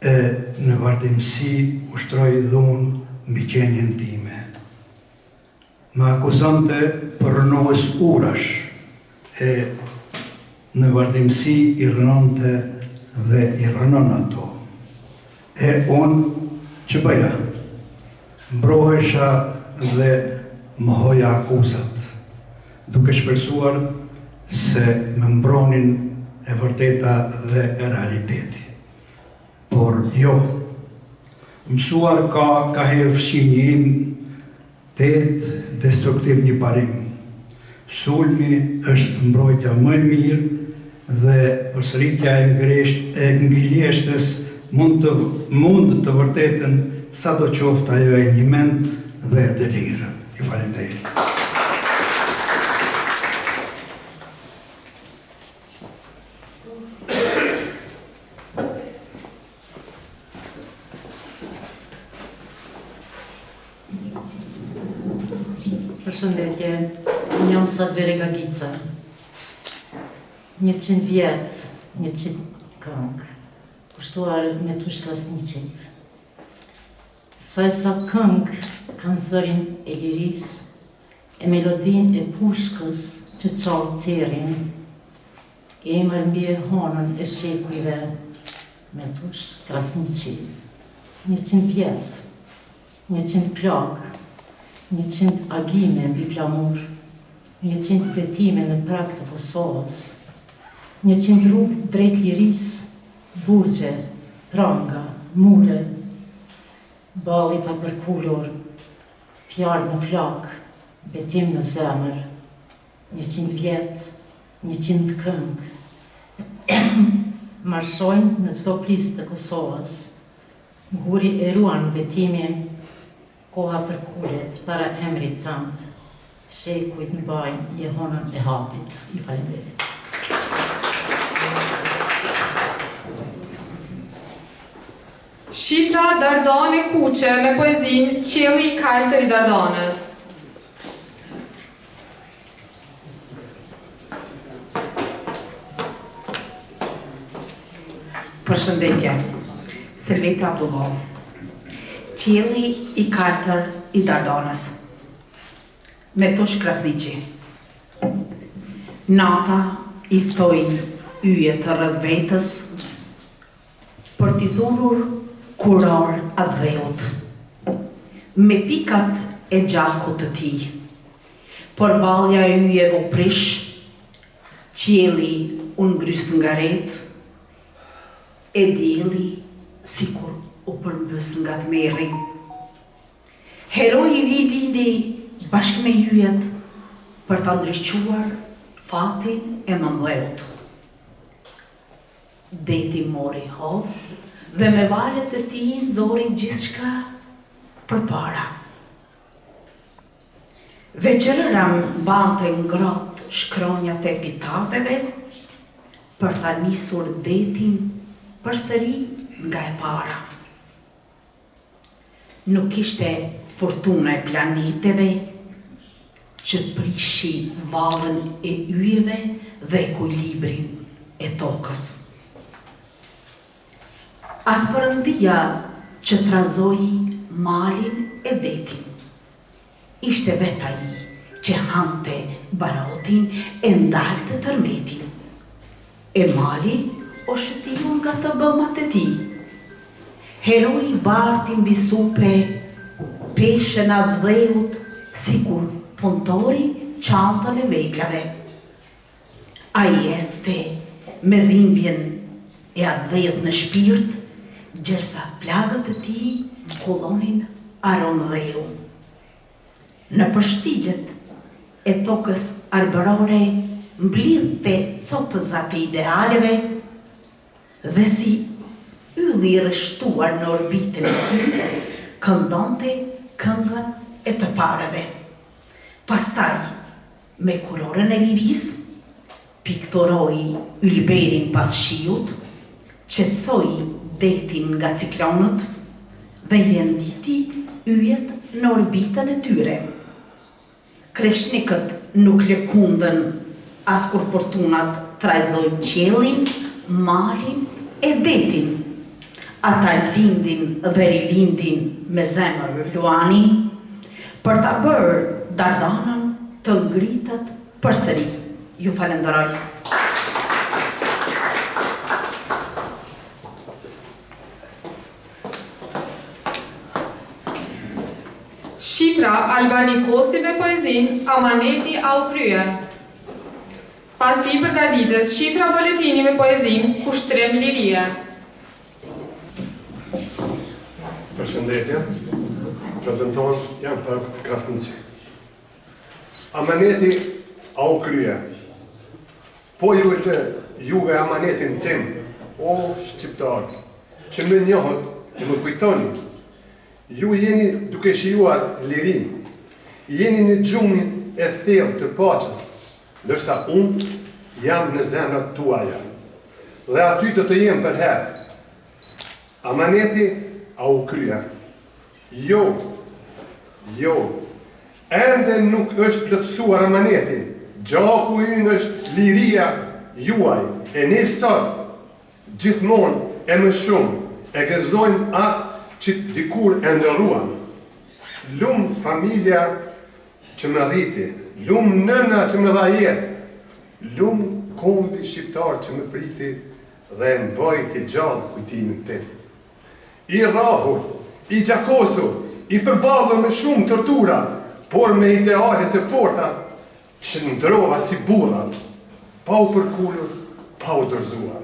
e në vazhdimsi ushtroi dhunë mbi qenjen time. Më akuzon për rënues urash e në vazhdimsi I rënonte dhe I rënon ato. E unë që bëja? Mbrohesha dhe më hoja akuzat, duke shpresuar se më mbronin e vërteta dhe e realiteti. Por jo, mësuar ka herë fshimji im të jetë destruktiv një parim. Sulmi është mbrojtja më e mirë dhe përsëritja e ngjiljeshtës mund të vërtetën sa do qoftë ajo e një mend dhe e delirë. I falenderit. Përshëndetje, unë jam Sadvere Gagica. 100 vjet, 100 këngë, kushtuar me Tush Krasniqit. Sa e sa këngë kanë zërin e liris, e melodin e pushkës që qalë terin, e emër mbi e honën e shekujve me Tush Krasniqit. 100 vjet, 100 plagë, 100 agime mbi flamur, 100 betime në prag të Kosovës, 100 rrugë drejt liris, burgje, pranga, mure, balli pa përkullur, fjalë në flak, betim në zemër, 100 vjet, 100 këngë. Marshojnë në çdo plisë të Kosovës, guri e ruan betimin, koha për kullet, para emrit tënd, shekujt në bajnë jehonën e hapit. I falenderit. Shifra Dardane Kuqe me poezin Qielli I kaltër I Dardanës. Përshëndetje, Selveta Abdullah. Qielli I kaltër I Dardanës. Me Tush Krasniqi. Nata I ftoi yje të rreth vetës për t'i dhurur kurar atë dheut, me pikat e gjakut të tij. Por vallja e yje voprish, qielli u ngrys nga ret, e dielli sikur u përmbys nga tmerri. Heroi I ri lindi bashkë me yjet për ta ndriçuar fatin e mëmdheut. Deti mori hodh dhe me valet e tij nxori gjithçka përpara. Veçërëra mbante ngrohtë shkronjat e epitafeve për ta nisur detin përsëri nga e para. Nuk ishte fortuna e planeteve që prishi vallën e yjeve dhe ekuilibrin e tokës. As Perëndia që trazoi malin e detin. Ishte vetë ai që hante barotin e ndalte tërmetin. E mali o shëtiu nga të bëmat e tij. Heroi barti mbi supe peshën a dheut sikur punëtori çantën e veglave. Ai ecte me dhimbjen e adheut në shpirt, gjersa plagët e tij kullonin aron dheu. Në përshtigjet e tokës arbërore mblidhte copëzat e idealeve dhe si ylli I rreshtuar në orbitën e tij këndonte këngën e të parëve. Pastaj, me kurorën e lirisë, pikturoi ylberin pas shiut, qetësoi detin nga ciklonët dhe I renditi yjet në orbitën e tyre. Kreshnikët nuk lëkundën as kur fortunat trajzojnë qiellin, malin e detin. Ata lindin dhe rilindin me zemër luani për ta bërë Dardanën të ngritet përsëri. Ju falenderoj. Shifra Albanikosi me poezin Amaneti au krye. Pas ti përgatites shifra boletini me poezin Kushtrim lirie. Përshëndetje, prezenton Jan Fëk Krasniqi. Amaneti au krye. Po ju të juve amanetin tim, o shqiptar, që më njohët e më kujtoni, ju jeni duke shijuar lirin, jeni në gjumin e thellë të paqës, ndërsa unë jam në zemrat tuaja, dhe aty të jem për herë. Amaneti au krye. Jo, ende nuk është plotësuar amaneti, gjaku ynë është liria juaj, e ne sot, gjithmonë e më shumë, e gëzojmë atë që dikur e ndërruam. Lumë familja që më rriti, lumë nëna që më dha jetë, lumë kombi shqiptar që më priti dhe më bëjti gjallë kujtimin të. I rrahur, I gjakosur, I përballur me shumë tortura, por me idealet e forta që ndrova si burrat, pa u përkullur, pa u dorëzuar.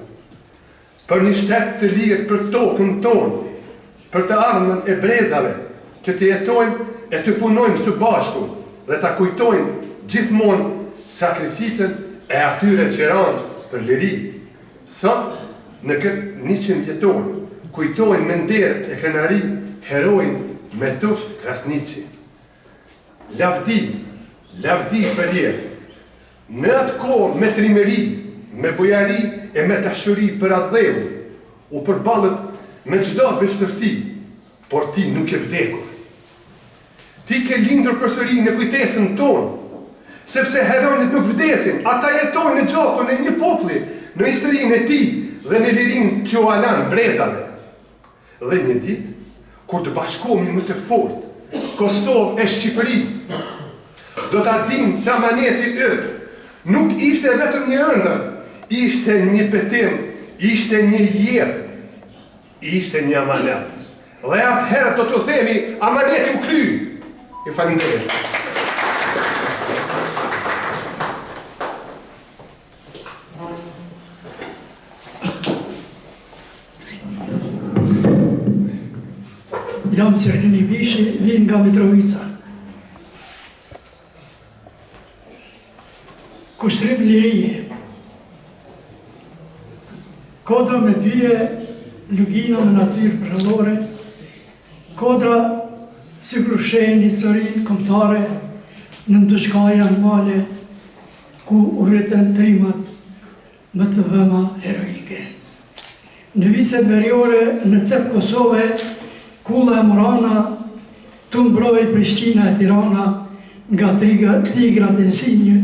Për një shtet të lirë për tokën tonë, për të ardhmen e brezave, që të jetojmë e të punojmë së bashku dhe të kujtojmë gjithmonë sakrificën e atyre që ranë për liri. Sot, në këtë 100 vjetor, kujtojnë me nderë e krenari herojnë Metush Krasniqi. Lavdi për jetë. Në atë kohë me trimëri, me bujari e me dashuri për atë dheu, u përballët me çdo vështërsi, por ti nuk e vdekur. Ti ke lindur përsëri në kujtesën tonë, sepse heronjët nuk vdesin, ata jetojnë në gjakun e një populli, në historinë e tij dhe në lirinë që u alan brezave. Dhe një ditë, kur të bashkohemi më të fortë, Kosovë e Shqipëri, do ta dinë se amaneti yt nuk ishte vetëm një ëndër, ishte një betim, ishte një jetë, ishte një amanet. Dhe atëherë do të themi amaneti u kry. Ju falenderoj. Jam Cerkini Bishi, vin nga Mitrovica. Kushtrim lirie. Kodra me pyje, lugina me natyrë përëllore, kodra si kërëshejnë historinë kombëtare në ndëshkaja në male, ku u rritën trimat më të vëma heroike. Në vitet veriore në cep Kosove, Kulla e Morana, të mbroj Prishtina e Tirana nga tigrat e sinjë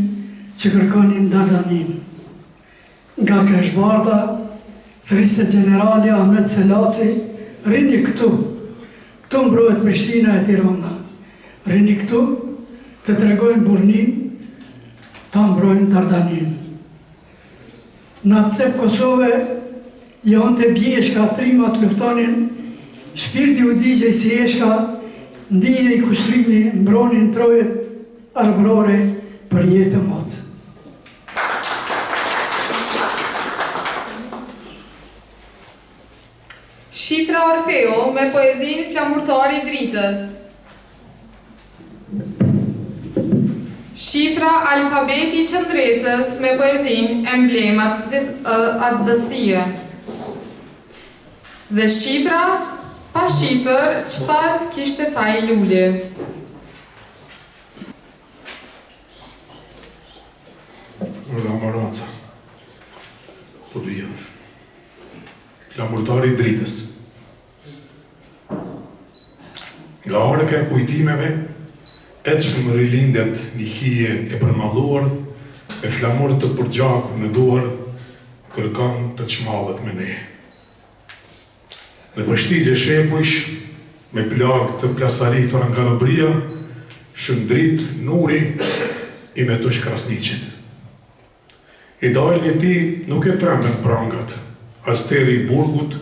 që kërkonin Dardanin. Nga Kreshbarda, Thriste Generali Ahmet Selaci, rini këtu. Këtu mbrojt Prishtina e Tirana. Rini këtu të tregojnë burnin, ta mbrojnë Dardanin. Në cep Kosove, janë të bjeshka trimat luftonin, shpirti u digjej si eshka, ndije i kushtrimi mbronin trojet arbrore për jetë motë. Shifra Orfeo me poezin Flamurtari Dritës. Shifra Alfabeti Qëndresës me poezin Emblemat atë dësie. Dhe shifra pa shifër qëfar kishte faj lulli. Rëda Maranca, po du jënë. Flamurtari Dritës. Nga orëka e kujtimeve, etë që më rilindet një hije e përmaluar, me flamur të përgjakur në duar, kërkan të qmallet me ne. Dhe pështigje shekujsh, me plag të plasaritur nga robria, shëndrit nuri i me tush Krasniqit. Idealin e ti nuk e tremben prangat, as teri i burgut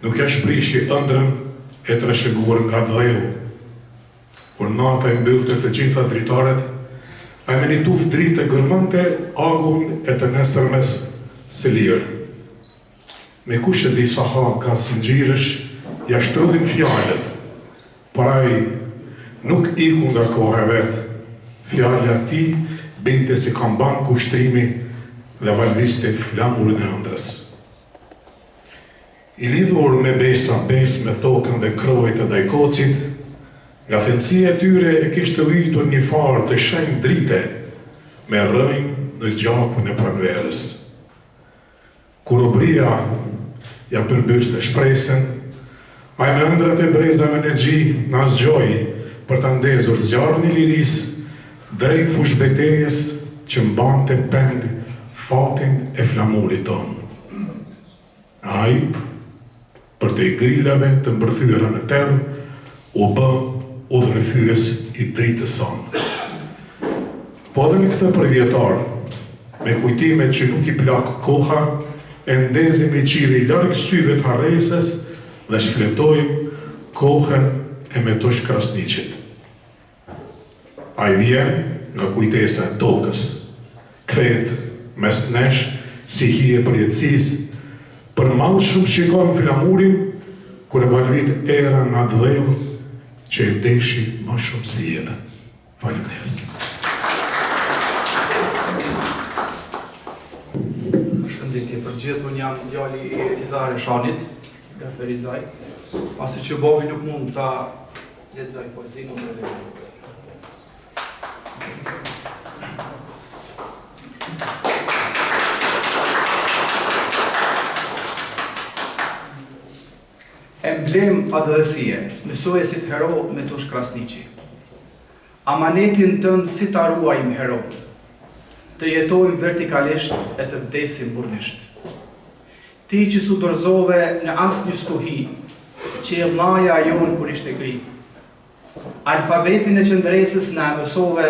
nuk e shprishi ëndrën e të reshëguar nga dheu. Kur nata e mbyllte të gjitha dritaret, a me një tuf dritë gërmante agun e të nesërmes së lirë. Me kush e di sa ha ka singjirësh, ja shtrudhin fjallet, praj nuk iku nga kohë e vetë. Fjallë ati binte si kam ban kushtrimi dhe valviste flamurën e ëndrës. I lidhur me besa bes me tokën dhe krojt e dajkocit, nga thënësia e tyre e kishte vytur një farë të shenjë drite me rëjnë në gjakun e pranverës. Kur obria ja përmbyste shpresen, a me ëndrat e breza me në gji në zgjoj për të ndezur zjarën i liris drejt fush betejes që mbante peng fatin e flamurit tonë. Ai, për të i grillave të mbërthyra në terë, u bë udhërëfyës i dritës sonë. Po edhe në këtë përvjetar, me kujtimet që nuk i plak koha, e ndezim i qiri largë syve të harresës dhe shfletojmë kohën e me tush Krasniqit. A i vjen nga kujtesa e tokës, kthehet mes nesh si hije për jetësis, për malë shumë shikon flamurin, kur e valvit era në dheu që e deshi ma shumë si jetën. Faleminderit. Shëndetje për gjithë, unë jam djali i Rizar Shanit, nga Ferizaj, pasi që bobi nuk mund ta lexoj poezinë unë e lexoj. Emblem adhësie, mësuesit hero me tush Krasniqi. Amanetin tënd si ta ruajmë hero, të jetojmë vertikalisht e të vdesim burnisht. Ti që su dorëzove në asë një stuhi, që e vllaja jonë kur ishte gri. Alfabetin e qëndresës në mësove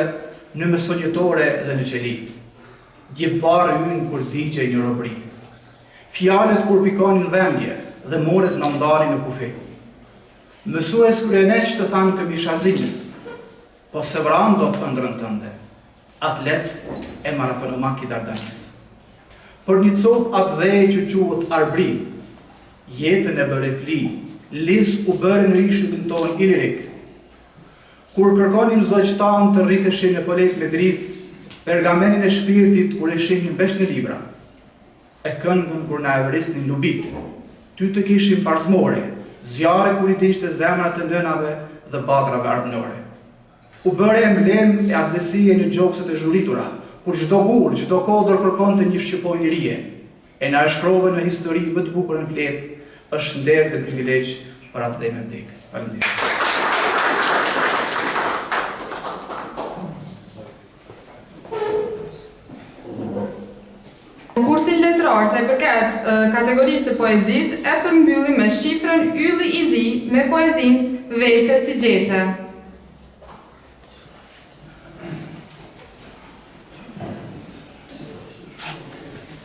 në mësonjëtore dhe në qeli. Gjepvarë ynë kur digje një robri. Fjalët kur pikonin dhemje, dhe moret në ndari në kufi. Mësues kërëneq të thanë këmi shazinit, po se vran do të ëndrën tënde, atlet e marafonomak i Dardanis. Për një cop atë dhej që quët arbri, jetën e bëre fli, Lis u bëre në ishën tonë Ilirik. Kur kërkonim zogjtanë të rriteshin në folek me dritë, pergamenin e shpirtit kur e shihnim vesh në libra, e këngën kur na e vrisnin lubit, ty të kishim parzmore, zjarre kur I dishte zemrat të nënave dhe batrave armënore. U bëre emblem e atlesie në gjokset e zhuritura, kur çdo gur, çdo kodër kërkonte një shqipojërie, e na e shkrove në histori më të bukur në fletë, është nder dhe privilegj për atë dhe me vdekje. Faleminderit. Konkursin letrar sa I përket kategorisë të poezisë e përmbylli me shifrën Ylli I Zi me poezinë Vese si gjethe.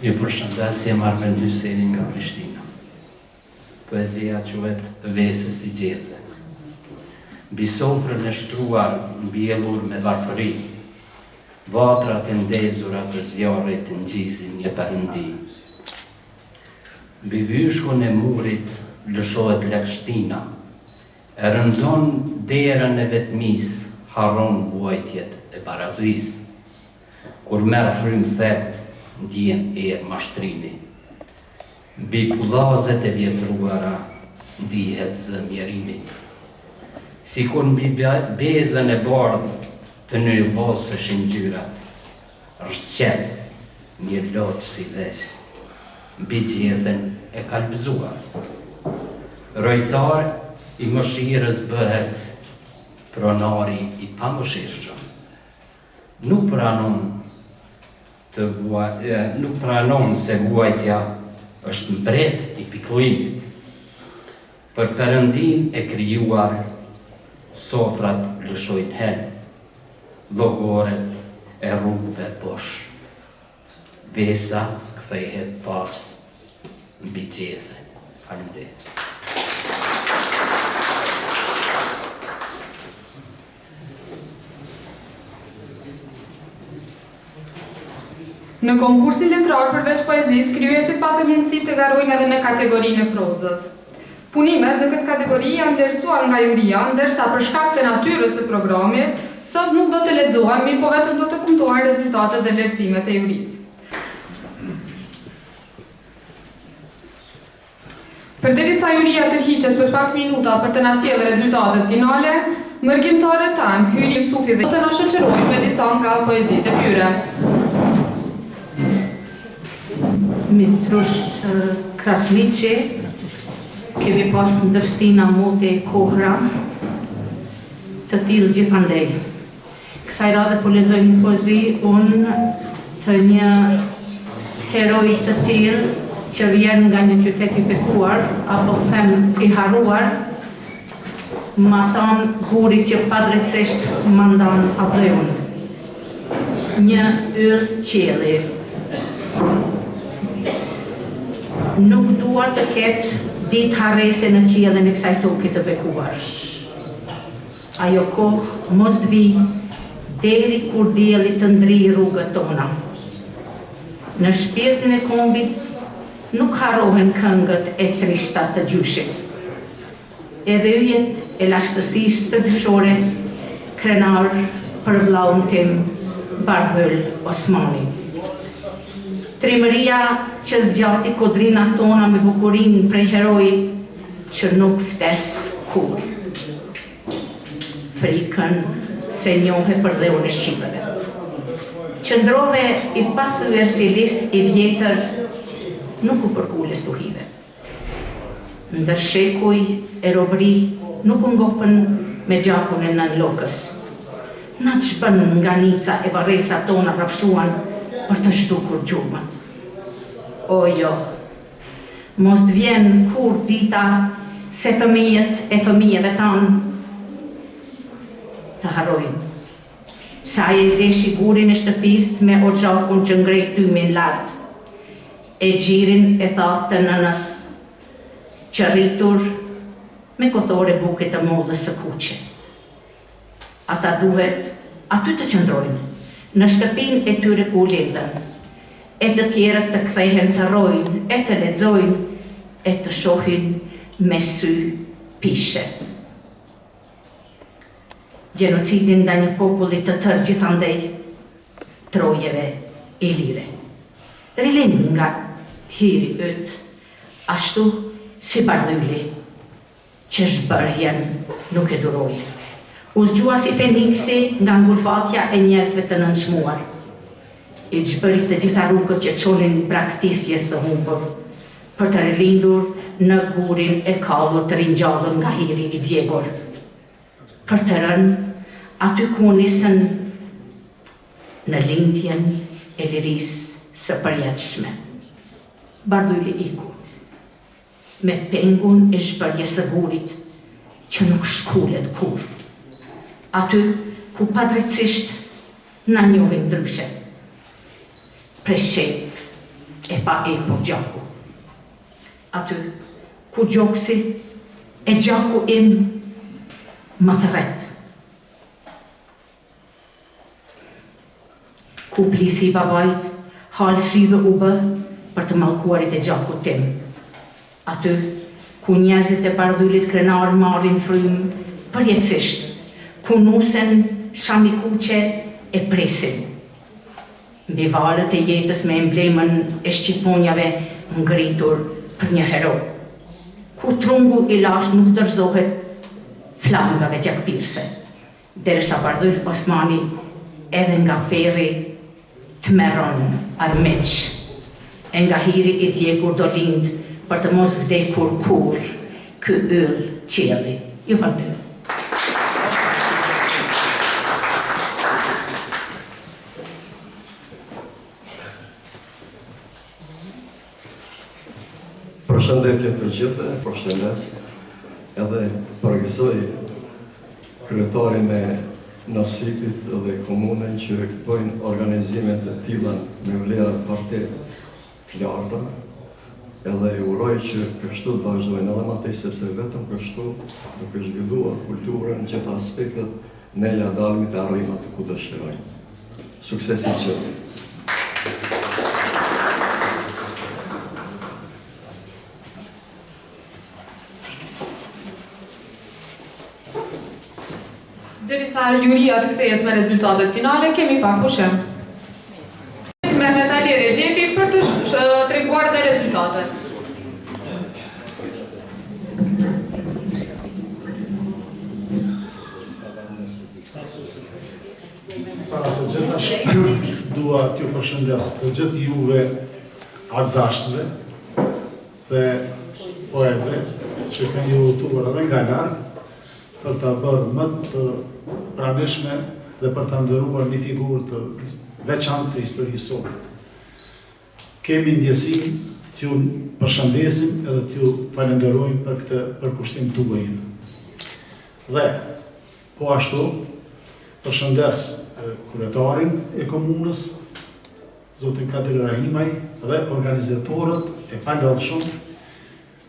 Ju përshëndes, jam Armen Hyseni nga Prishtina. Poezia quhet Vese si gjethe. Mbi sofrën e shtruar mbjellur me varfëri, vatrat e ndezura të zjarrit të ngjizin një perëndi. Mbi vyshkun e murit lëshohet lagshtina, e rëndon derën e vetmis, harron vuajtjet e barazis. Kur merr frym thellë, ndjen erë mashtrimi. Mbi pullazet e vjetruara ndihet zë mjerimi. Sikur mbi bezën e bardhë të nervosëshin ngjyrat, është qetë një lotë si ves, mbi gjethen e kalbëzuar. Rojtar I mëshirës bëhet pronari I pamëshirshëm. Nuk pranon se vuajtja është mbret I pikullimit. Për Perëndin e krijuar, sofrat lëshojnë helë, llogoret e rrugëve bosh. Vesa kthehet pas mbi gjethe. Faleminderit. Në konkursin letrar përveç poezisë, kryuesit patën mundësi të garojnë edhe në kategorinë e prozës. Punimet në këtë kategori janë vlerësuar nga juria, ndërsa për shkak të natyrës së programit, sot nuk do të lexohen, mirë po vetëm do të kumtohen rezultatet dhe vlerësimet e jurisë. Përderisa juria tërhiqet për pak minuta për të na sjellë rezultatet finale, mërgjimtarët tanë Hyri Jusufi dhe do të na shoqërojnë me disa nga poezitë e tyre. Mitrush Krasniqi, kemi pas ndërstina mote e kohra, të tillë gjithandej. Kësaj radhe po lexoj një poezi unë të një heroi të tillë që vjen nga një qytet I bekuar, apo them I harruar, ma tan guri që padrejtësisht mandan adheun. Një yll qielli. Nuk duar të ketë ditë harrese në qiellin e kësaj toke të bekuar. Ajo kohë mos të vi deri kur dielli të ndrijë rrugët tona. Në shpirtin e kombit nuk harrohen këngët e trishta të gjyshit. Edhe yjet e lashtësisë të gjyshore, krenar për vllaun tim Barbël Osmani. Trimëria që zgjati kodrina tona me bukurinë prej heroi që nuk ftes kur. Frikën se njohe për dheun e Shqipëve. Qëndrove I pathyer si lis I vjetër, nuk u përkules tuhive. Ndër shekuj e robri nuk u ngopën me gjakun e nën lokës. Na të shpën nga nica e varresa tona rrafshuan për të shtukur gjurmët. O jo, mos të vjen kur dita se fëmijët e fëmijëve tanë të harrojnë. Sa e deshi gurin e shtëpis me o gjakun që ngrej tymin lartë, e gjirin e thatë të nënës që rritur me kothore buke të modhës së kuqe. Ata duhet aty të qëndrojnë, në shtëpin e tyre ku lindën, e të tjerët të kthehen të rojnë, e të lexojnë, e të shohin me sy pishe. Genocidin ndaj një populli të tërë gjithandej trojeve e lire. Rilind nga hiri yt, ashtu si bardhylli, që shbërjen nuk e duroj. U zgjua si Feniksi nga ngurfatja e njerëzve të nënçmuar. I zhbëri të gjitha rrugët që çonin braktisjes së humbur, për të rilindur në gurin e kallur të ringjallur nga hiri i djegur. Për të rënë aty ku nisën në lindjen e lirisë së përjetshme. Bardhylli iku, me pengun e zhbërjes së gurit që nuk shkullet kur. Aty ku padrejtisht na njohin ndryshe. Preshe e pa epur gjaku. Aty ku gjokësi e gjaku im më thret. Ku plisi i babajt halë srive u bë për të mallkuarit e gjakut tim. Aty ku njerëzit e bardhyllit krenar marrin frymë përjetësisht, ku nusen shamikuqe e presin. Mbi valët e jetës me emblemën e shqiponjave ngritur për një hero, ku trungu i lash nuk dorëzohet flangave gjakpirse, derisa Bardhyll Osmani edhe nga ferri të merron armiq, e nga hiri i djegur do lind për të mos vdekur kur ky yll qielli. Ju falenderoj. Përshëndetje të gjithë, përshëndes, edhe përgëzoj kryetarin e Nasipit dhe komunën që bëjnë organizimet të tilla me vlera të vërtet të larta, edhe uroj që kështu të vazhdojnë edhe më tej, sepse vetëm kështu duke zhvilluar kulturën në gjitha aspektet, ne ja dalmi të arrijmë aty ku dëshirojmë. Sukses i qëtë. Derisa juria të kthehet me rezultatet finale, kemi pak pushim. Mehmet Ali Rexhepi për të treguar dhe rezultatet. Para së gjithash, dua t'ju përshëndes të gjithë juve ardashtëve dhe poetëve që kanë lutuar edhe nga larg për ta bërë më të pranishme dhe për ta ndëruar një figurë të veçantë të historisë sonë. Kemi ndjesinë t'ju përshëndesim edhe t'ju falenderojmë për këtë përkushtim tuaj. Dhe po ashtu përshëndes kryetarin e komunës, zotin Kadir Rahimaj, dhe organizatorët e palodhshëm,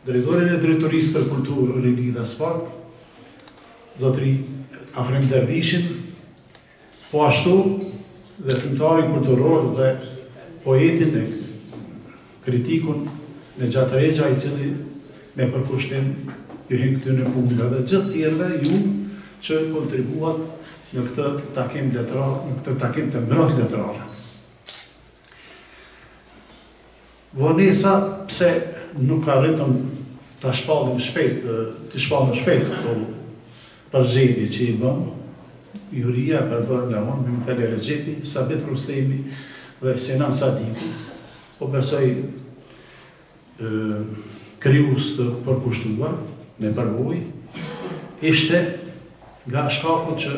drejtorin e drejtorisë për kulturë, rini dhe sport, zotri Afrim Dervishin, po ashtu dhe timtarin kulturor dhe poetin e kritikun Nexhat Rexha, i cili me përkushtim ju hin këtyre punëve dhe gjithë tjerëve ju që kontribuat në këtë takim letrar, në këtë takim të ngrohtë letrar. Vonesa pse nuk arritëm të shpallim shpejt, të shpallim shpejt këto përzgjedhje që i bëm, juria për bërë nga unë, Mehmet Ali Rexhepi, Sabit Rustemi dhe Sinan Sadiku, po besoj krijues të përkushtuar me përvojë, ishte nga shkaku që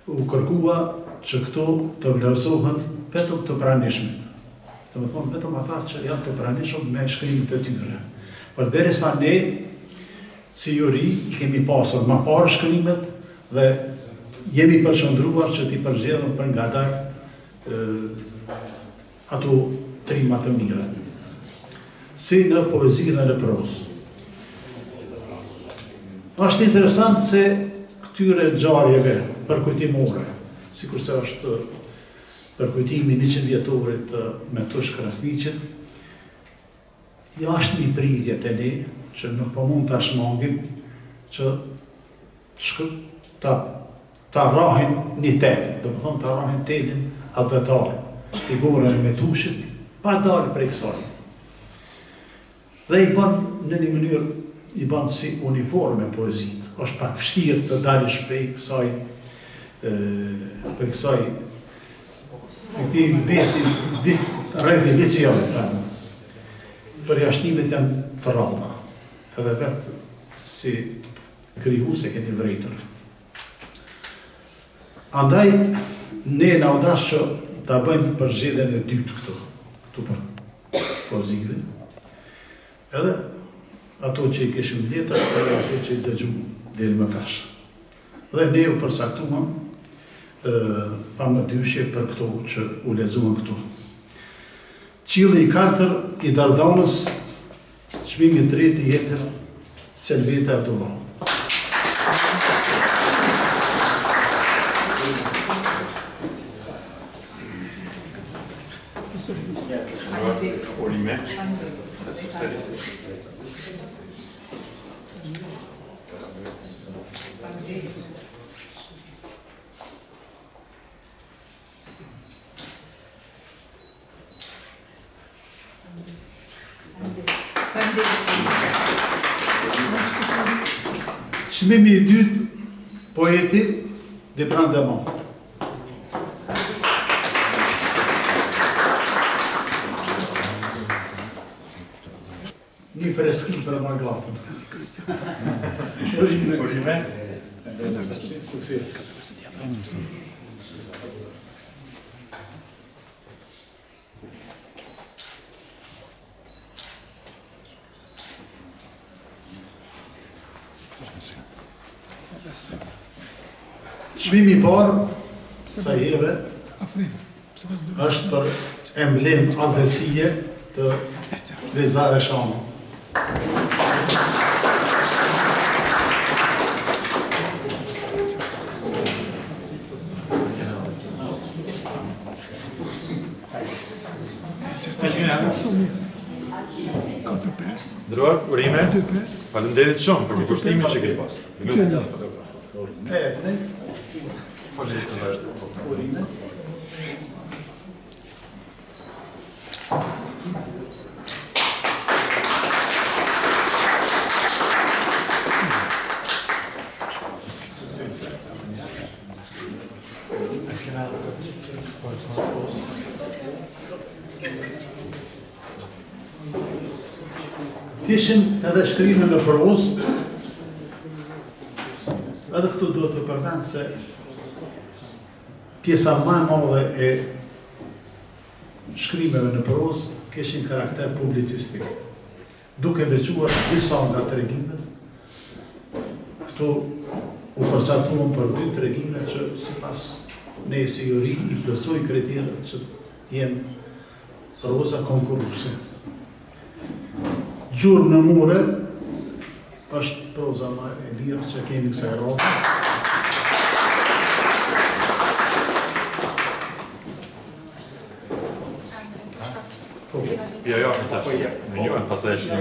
u kërkua që këto të vlerësohen vetëm të pranishmit. Do të thonë vetëm ata që janë të pranishëm me shkrimet e tyre. Përderisa ne si juri i kemi pasur më parë shkrimet dhe jemi përqendruar që t'i përzgjedhëm për ngadalë ato trima të mirat, si në poezi dhe në prozë. Është interesant se këtyre ngjarjeve përkujtimore, sikurse është përkujtimi 100 vjetorit të Metush Krasniqit, është një prirje të ne që nuk po mund ta shmangim që ta rrahin një tel, dhe më thonë ta rrahin telin adhetare, figurën e Metushit, pa dalë prej kësaj. Dhe i bën në një mënyrë, i bën si uniforme poezit. Është pak vështirë të dalësh prej kësaj, këti besin rreth i liceut, përjashtimet janë të rralla, edhe vetë si krijuese keni vërejtër. Andaj, ne na u dash që ta bëjmë përzgjedhjen e dytë këtu për poezive, edhe ato që i kishim letër, edhe ato që i dëgjum deri më tash. Dhe ne u përsaktuam pa më dyshje për këto që u lexuan këtu. Qilli i 4 i Dardanës, çmimi i 3 i jepet Selveta Abdullah. Orime, succes. Çmimi i dytë, poeti Debran Deman. Një freskrim për Margatën. Orime. Sukses. Çmimi i parë, sa herë, është për emblem adhesie të Reza Reshamit. Ndruar, urime, faleminderit shumë për përkushtimin që keni pas. Urime. Kishin edhe shkrimin në prozë, edhe këtu duhet të përmend se pjesa më e madhe e shkrimeve në prozë kishin karakter publicistik. Duke veçuar disa nga tregimet, këtu u përsaktuan për 2 tregime që sipas ne si juri i plotësoj kriteret që jenë proza konkurruese. Gjurmë në mure është proza më e lirë që kemi kësaj rrote. Jo, në tash, në juën pasaj është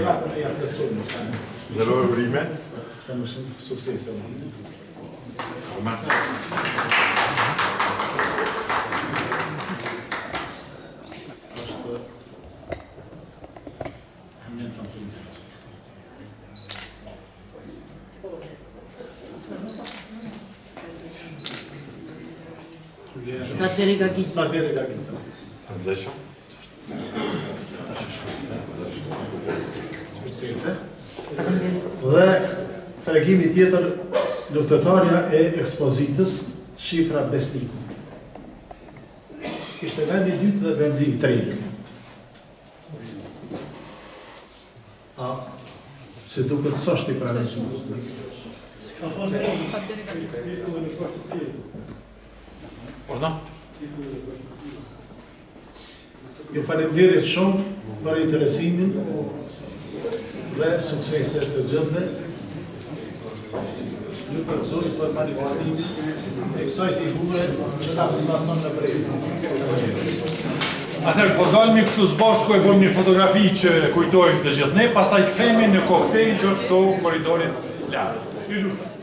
ndëror urime. Sa më shumë suksese. Saberi Gagica. Saberi Gagica. Ndeshëm. Suksese. Dhe tregimi tjetër, luftëtarja e ekspozitës, Shifra Besniku. Ishte vendi i 2 dhe vendi i 3. A, se duket sa është i pranuar. Orna? Ju faleminderit shumë për interesimin dhe suksese të gjithëve. Ju përgëzoj për manifestimin e kësaj figure që ta fundacion në presin. Atëherë, po dalmi kështu zbashku e bëm një fotografi që kujtojmë të gjithë ne, pastaj kthehemi në koktejl që këto korridorin larg. Ju lutem.